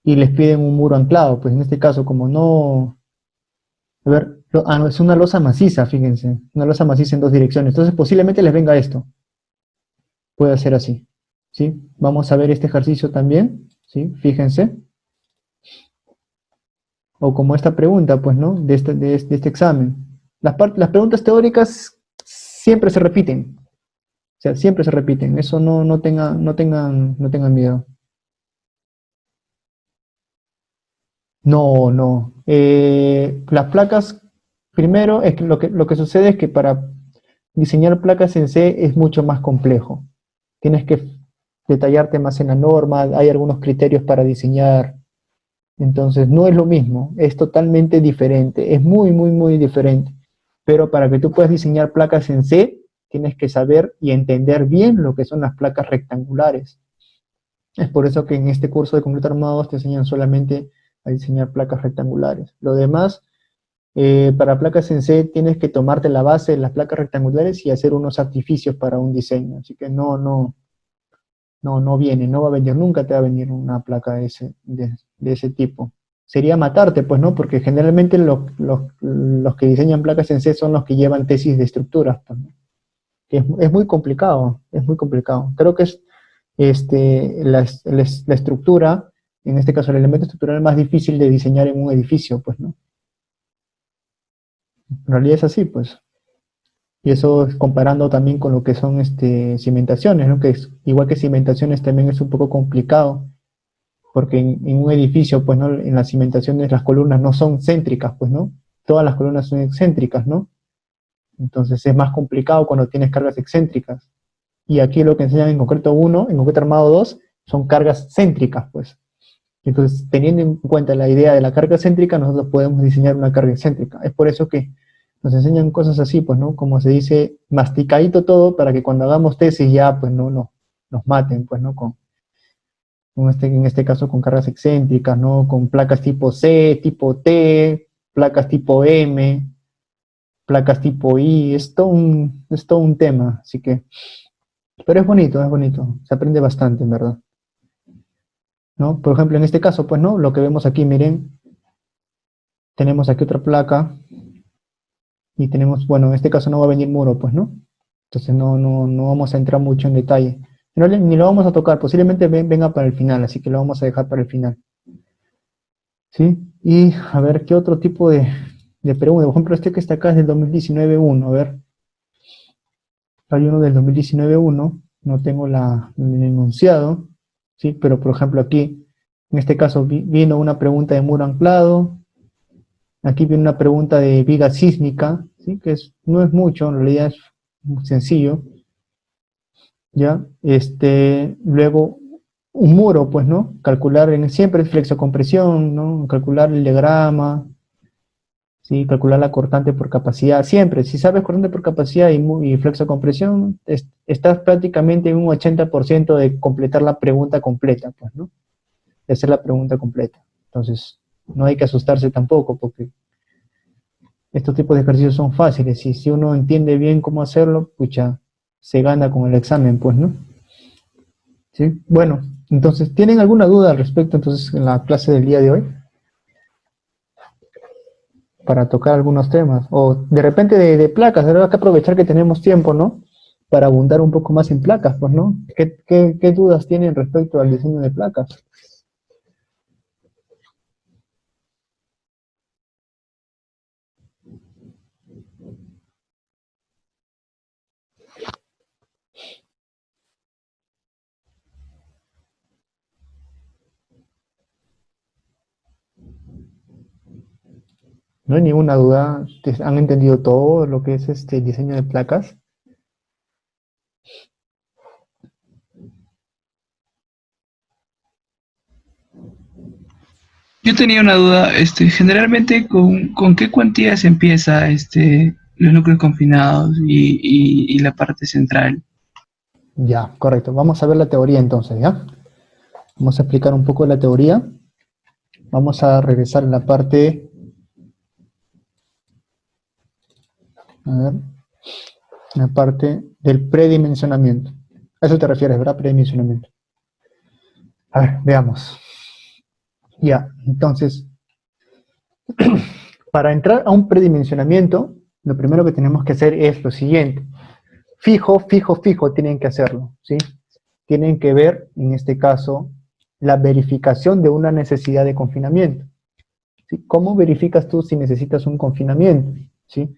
y les piden un muro anclado. Pues en este caso, como no... A ver, no, es una losa maciza, fíjense. Una losa maciza en dos direcciones. Entonces, posiblemente les venga esto. Puede ser así, ¿sí? Vamos a ver este ejercicio también, ¿sí? Fíjense. O como esta pregunta, pues, ¿no? De este examen. Las preguntas teóricas siempre se repiten. O sea, siempre se repiten. Eso no tengan miedo. No. Las placas, primero, es que lo que sucede es que para diseñar placas en C es mucho más complejo. Tienes que detallarte más en la norma, hay algunos criterios para diseñar. Entonces, no es lo mismo, es totalmente diferente, es muy diferente. Pero para que tú puedas diseñar placas en C, tienes que saber y entender bien lo que son las placas rectangulares. Es por eso que en este curso de concreto armados te enseñan solamente a diseñar placas rectangulares. Lo demás para placas en C tienes que tomarte la base de las placas rectangulares y hacer unos artificios para un diseño. Así que no viene, no va a venir, nunca te va a venir una placa de ese tipo. Sería matarte, pues, ¿no? Porque generalmente los que diseñan placas en C son los que llevan tesis de estructuras, pues, ¿no? Que es muy complicado, es muy complicado. Creo que es la estructura, en este caso el elemento estructural más difícil de diseñar en un edificio, pues, ¿no? En realidad es así, pues. Y eso es comparando también con lo que son cimentaciones, ¿no? Que es, igual que cimentaciones también es un poco complicado, porque en un edificio, pues, ¿no? En las cimentaciones las columnas no son céntricas, pues, ¿no? Todas las columnas son excéntricas, ¿no? Entonces es más complicado cuando tienes cargas excéntricas. Y aquí lo que enseñan en concreto 1, en concreto armado 2, son cargas céntricas, pues. Entonces, teniendo en cuenta la idea de la carga céntrica, nosotros podemos diseñar una carga excéntrica. Es por eso que nos enseñan cosas así, pues, ¿no? Como se dice, masticadito todo, para que cuando hagamos tesis ya, pues, no nos maten, pues, ¿no? En este caso, con cargas excéntricas, ¿no? Con placas tipo C, tipo T, placas tipo M, placas tipo I, es todo un tema, así que, pero es bonito, se aprende bastante, en verdad, ¿no? Por ejemplo, en este caso, pues, ¿no? Lo que vemos aquí, miren, tenemos aquí otra placa, y tenemos, bueno, en este caso no va a venir muro, pues, ¿no? Entonces no vamos a entrar mucho en detalle. Ni lo vamos a tocar, posiblemente venga para el final, así que lo vamos a dejar para el final. ¿Sí? Y a ver, ¿qué otro tipo de pregunta? Por ejemplo, este que está acá es del 2019-1, a ver. Hay uno del 2019-1, no tengo el enunciado, ¿sí? Pero por ejemplo aquí, en este caso vino una pregunta de muro anclado, aquí viene una pregunta de viga sísmica, ¿sí? Que no es mucho, en realidad es sencillo, ¿ya? Luego un muro, pues, ¿no? Calcular, siempre es flexocompresión, ¿no? Calcular el diagrama, ¿sí? Calcular la cortante por capacidad, siempre. Si sabes cortante por capacidad y flexocompresión, estás prácticamente en un 80% de completar la pregunta completa, pues, ¿no? De hacer la pregunta completa. Entonces, no hay que asustarse tampoco, porque estos tipos de ejercicios son fáciles, y si uno entiende bien cómo hacerlo, pucha, se gana con el examen, pues, ¿no? ¿Sí? Bueno, entonces, ¿tienen alguna duda al respecto, entonces, en la clase del día de hoy? Para tocar algunos temas, o de repente de placas, hay que aprovechar que tenemos tiempo, ¿no? Para abundar un poco más en placas, pues, ¿no? ¿Qué dudas tienen respecto al diseño de placas? No hay ninguna duda, ¿han entendido todo lo que es este diseño de placas? Yo tenía una duda, generalmente con qué cuantías empieza los núcleos confinados y la parte central. Ya, correcto. Vamos a ver la teoría entonces, ¿ya? Vamos a explicar un poco la teoría. Vamos a regresar a la parte, a ver, la parte del predimensionamiento. A eso te refieres, ¿verdad? Predimensionamiento. A ver, veamos. Ya, entonces, para entrar a un predimensionamiento, lo primero que tenemos que hacer es lo siguiente. Fijo, tienen que hacerlo, ¿sí? Tienen que ver, en este caso, la verificación de una necesidad de confinamiento, ¿sí? ¿Cómo verificas tú si necesitas un confinamiento? ¿Sí?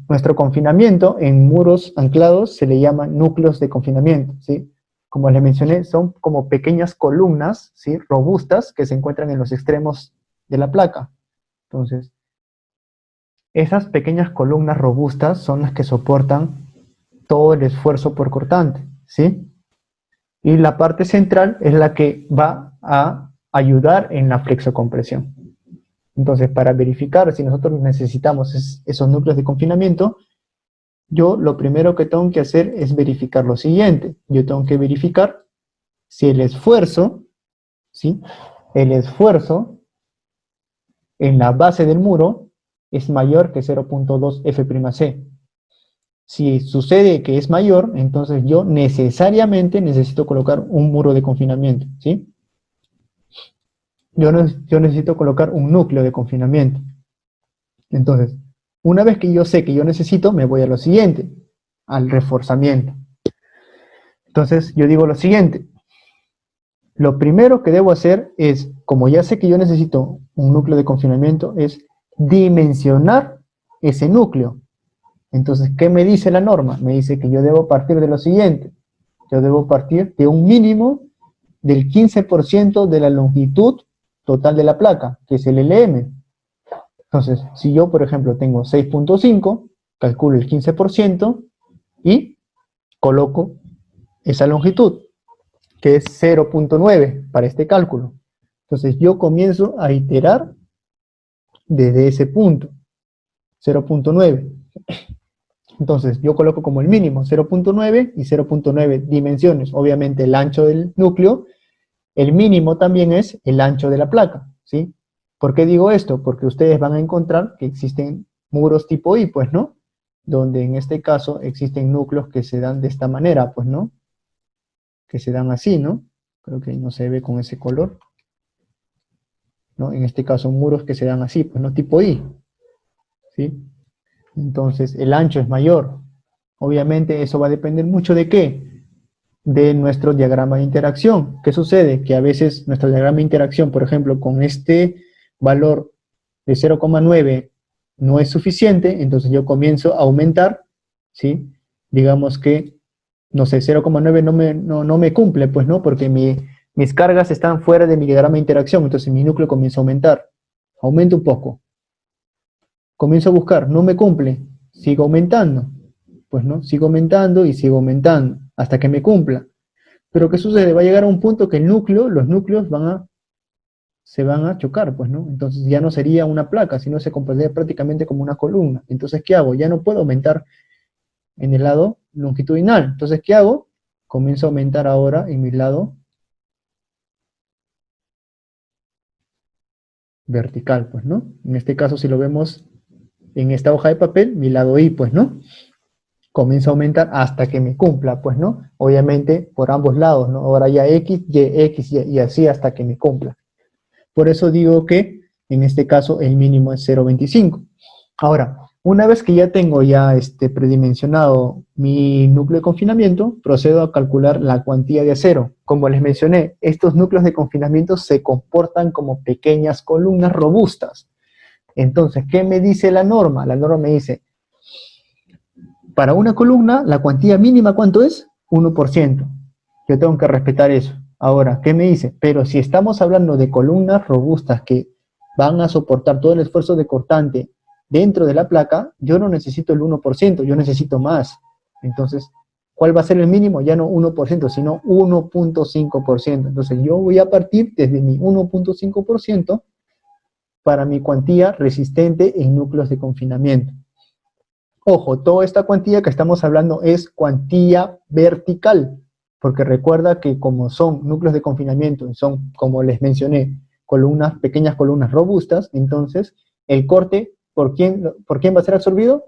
Nuestro confinamiento en muros anclados se le llama núcleos de confinamiento, ¿sí? Como les mencioné, son como pequeñas columnas, ¿sí? Robustas que se encuentran en los extremos de la placa. Entonces, esas pequeñas columnas robustas son las que soportan todo el esfuerzo por cortante, ¿sí? Y la parte central es la que va a ayudar en la flexocompresión. Entonces, para verificar si nosotros necesitamos esos núcleos de confinamiento, yo lo primero que tengo que hacer es verificar lo siguiente. Yo tengo que verificar si el esfuerzo, ¿sí? El esfuerzo en la base del muro es mayor que 0.2 F'C. Si sucede que es mayor, entonces yo necesariamente necesito colocar un muro de confinamiento, ¿sí? Yo necesito colocar un núcleo de confinamiento. Entonces, una vez que yo sé que yo necesito, me voy a lo siguiente, al reforzamiento. Entonces, yo digo lo siguiente. Lo primero que debo hacer es, como ya sé que yo necesito un núcleo de confinamiento, es dimensionar ese núcleo. Entonces, ¿qué me dice la norma? Me dice que yo debo partir de lo siguiente. Yo debo partir de un mínimo del 15% de la longitud total de la placa, que es el LM. Entonces, si yo, por ejemplo, tengo 6.5, calculo el 15% y coloco esa longitud, que es 0.9 para este cálculo. Entonces, yo comienzo a iterar desde ese punto, 0.9. Entonces, yo coloco como el mínimo 0.9 y 0.9 dimensiones. Obviamente, el ancho del núcleo. El mínimo también es el ancho de la placa, ¿sí? ¿Por qué digo esto? Porque ustedes van a encontrar que existen muros tipo I, pues, ¿no? Donde en este caso existen núcleos que se dan de esta manera, pues, ¿no? Que se dan así, ¿no? Creo que no se ve con ese color, ¿no? En este caso, muros que se dan así, pues, ¿no? Tipo I, ¿sí? Entonces, el ancho es mayor. Obviamente, eso va a depender mucho de ¿qué? De nuestro diagrama de interacción. ¿Qué sucede? Que a veces nuestro diagrama de interacción, por ejemplo, con este valor de 0,9 no es suficiente, entonces yo comienzo a aumentar, ¿sí? Digamos que, no sé, 0,9 no me cumple, pues no, porque mis cargas están fuera de mi diagrama de interacción, entonces mi núcleo comienza a aumentar. Aumento un poco. Comienzo a buscar, no me cumple, sigo aumentando. Pues no, sigo aumentando y sigo aumentando hasta que me cumpla. Pero ¿qué sucede? Va a llegar a un punto que los núcleos se van a chocar, pues, ¿no? Entonces ya no sería una placa, sino se comportaría prácticamente como una columna. Entonces, ¿qué hago? Ya no puedo aumentar en el lado longitudinal. Entonces, ¿qué hago? Comienzo a aumentar ahora en mi lado vertical, pues, ¿no? En este caso, si lo vemos en esta hoja de papel, mi lado I, pues, ¿no? Comienzo a aumentar hasta que me cumpla, pues, ¿no? Obviamente por ambos lados, ¿no? Ahora ya X, y así hasta que me cumpla. Por eso digo que en este caso el mínimo es 0.25. Ahora, una vez que ya tengo predimensionado mi núcleo de confinamiento, procedo a calcular la cuantía de acero. Como les mencioné, estos núcleos de confinamiento se comportan como pequeñas columnas robustas. Entonces, ¿qué me dice la norma? La norma me dice, para una columna, la cuantía mínima, ¿cuánto es? 1%. Yo tengo que respetar eso. Ahora, ¿qué me dice? Pero si estamos hablando de columnas robustas que van a soportar todo el esfuerzo de cortante dentro de la placa, yo no necesito el 1%, yo necesito más. Entonces, ¿cuál va a ser el mínimo? Ya no 1%, sino 1.5%. Entonces, yo voy a partir desde mi 1.5% para mi cuantía resistente en núcleos de confinamiento. Ojo, toda esta cuantía que estamos hablando es cuantía vertical, porque recuerda que como son núcleos de confinamiento, son, como les mencioné, pequeñas columnas robustas, entonces el corte, ¿por quién va a ser absorbido?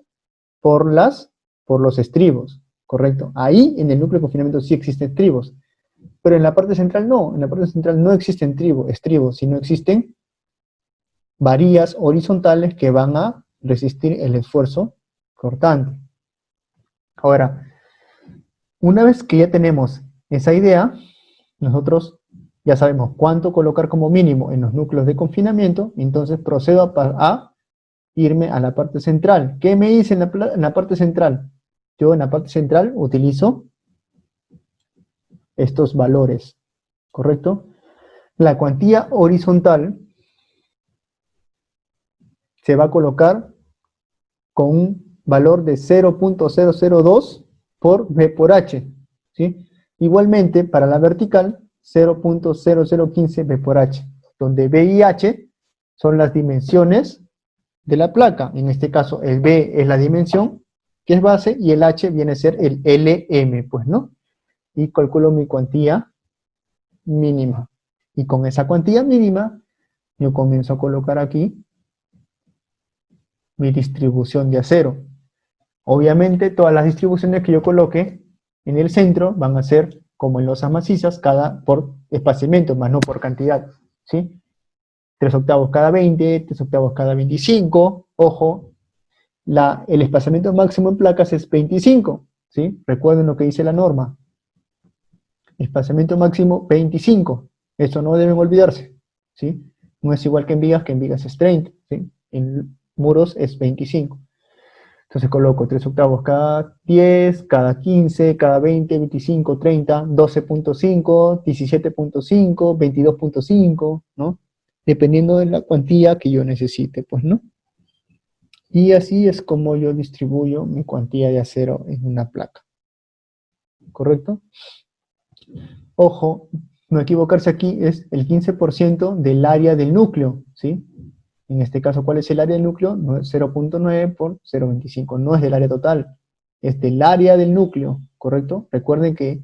Por los estribos, ¿correcto? Ahí en el núcleo de confinamiento sí existen estribos, pero en la parte central no, en la parte central no existen estribos, sino existen varillas horizontales que van a resistir el esfuerzo cortante. Ahora, una vez que ya tenemos esa idea, nosotros ya sabemos cuánto colocar como mínimo en los núcleos de confinamiento, entonces procedo a irme a la parte central. ¿Qué me hice en la parte central? Yo en la parte central utilizo estos valores, ¿correcto? La cuantía horizontal se va a colocar con un valor de 0.002 por V por H, ¿sí? Igualmente, para la vertical, 0.0015 V por H, donde V y H son las dimensiones de la placa. En este caso, el V es la dimensión, que es base, y el H viene a ser el LM, pues, ¿no? Y calculo mi cuantía mínima. Y con esa cuantía mínima, yo comienzo a colocar aquí mi distribución de acero. Obviamente todas las distribuciones que yo coloque en el centro van a ser como en losas macizas, por espaciamiento, más no por cantidad, ¿sí? 3/8 cada 20, 3/8 cada 25, ojo, el espaciamiento máximo en placas es 25, ¿sí? Recuerden lo que dice la norma. Espaciamiento máximo 25, eso no deben olvidarse, ¿sí? No es igual que en vigas es 30, ¿sí? En muros es 25. Entonces coloco 3/8 cada 10, cada 15, cada 20, 25, 30, 12.5, 17.5, 22.5, ¿no? Dependiendo de la cuantía que yo necesite, pues, ¿no? Y así es como yo distribuyo mi cuantía de acero en una placa. ¿Correcto? Ojo, no equivocarse aquí, es el 15% del área del núcleo, ¿sí? En este caso, ¿cuál es el área del núcleo? 0.9 por 0.25, no es del área total, es del área del núcleo, ¿correcto? Recuerden que,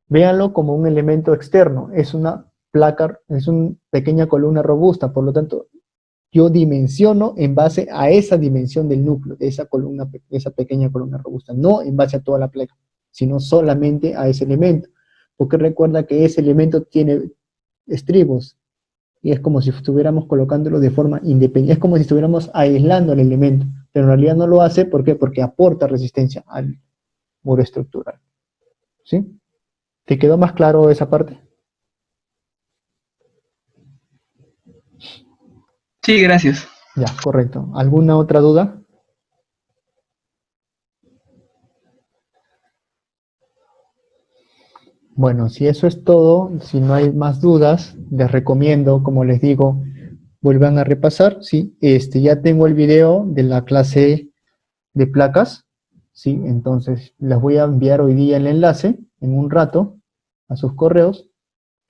véanlo como un elemento externo, es una placa, es una pequeña columna robusta, por lo tanto, yo dimensiono en base a esa dimensión del núcleo, de esa columna, esa pequeña columna robusta, no en base a toda la placa, sino solamente a ese elemento, porque recuerda que ese elemento tiene estribos, y es como si estuviéramos colocándolo de forma independiente, es como si estuviéramos aislando el elemento, pero en realidad no lo hace, ¿por qué? Porque aporta resistencia al muro estructural, ¿sí? ¿Te quedó más claro esa parte? Sí, gracias. Ya, correcto. ¿Alguna otra duda? Bueno, si eso es todo, si no hay más dudas, les recomiendo, como les digo, vuelvan a repasar, ¿sí? Ya tengo el video de la clase de placas, ¿sí? Entonces, les voy a enviar hoy día el enlace, en un rato, a sus correos.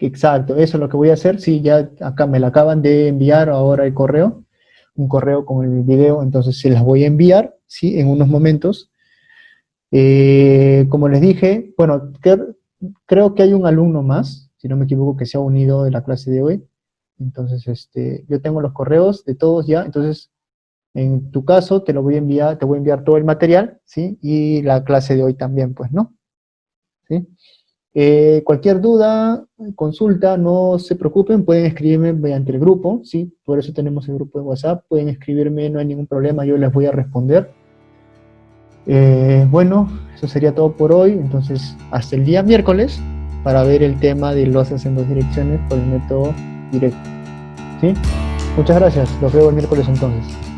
Exacto, eso es lo que voy a hacer, sí, ya acá me la acaban de enviar ahora el correo, un correo con el video, entonces se las voy a enviar, ¿sí? En unos momentos. Como les dije, bueno, creo que hay un alumno más, si no me equivoco, que se ha unido de la clase de hoy. Entonces, yo tengo los correos de todos ya, entonces, en tu caso, te voy a enviar todo el material, ¿sí? Y la clase de hoy también, pues, ¿no? ¿Sí? Cualquier duda, consulta, no se preocupen, pueden escribirme mediante el grupo, ¿sí? Por eso tenemos el grupo de WhatsApp, pueden escribirme, no hay ningún problema, yo les voy a responder. Bueno, eso sería todo por hoy, entonces hasta el día miércoles para ver el tema de losas en 2 direcciones por el método directo, ¿sí? Muchas gracias, los veo el miércoles entonces.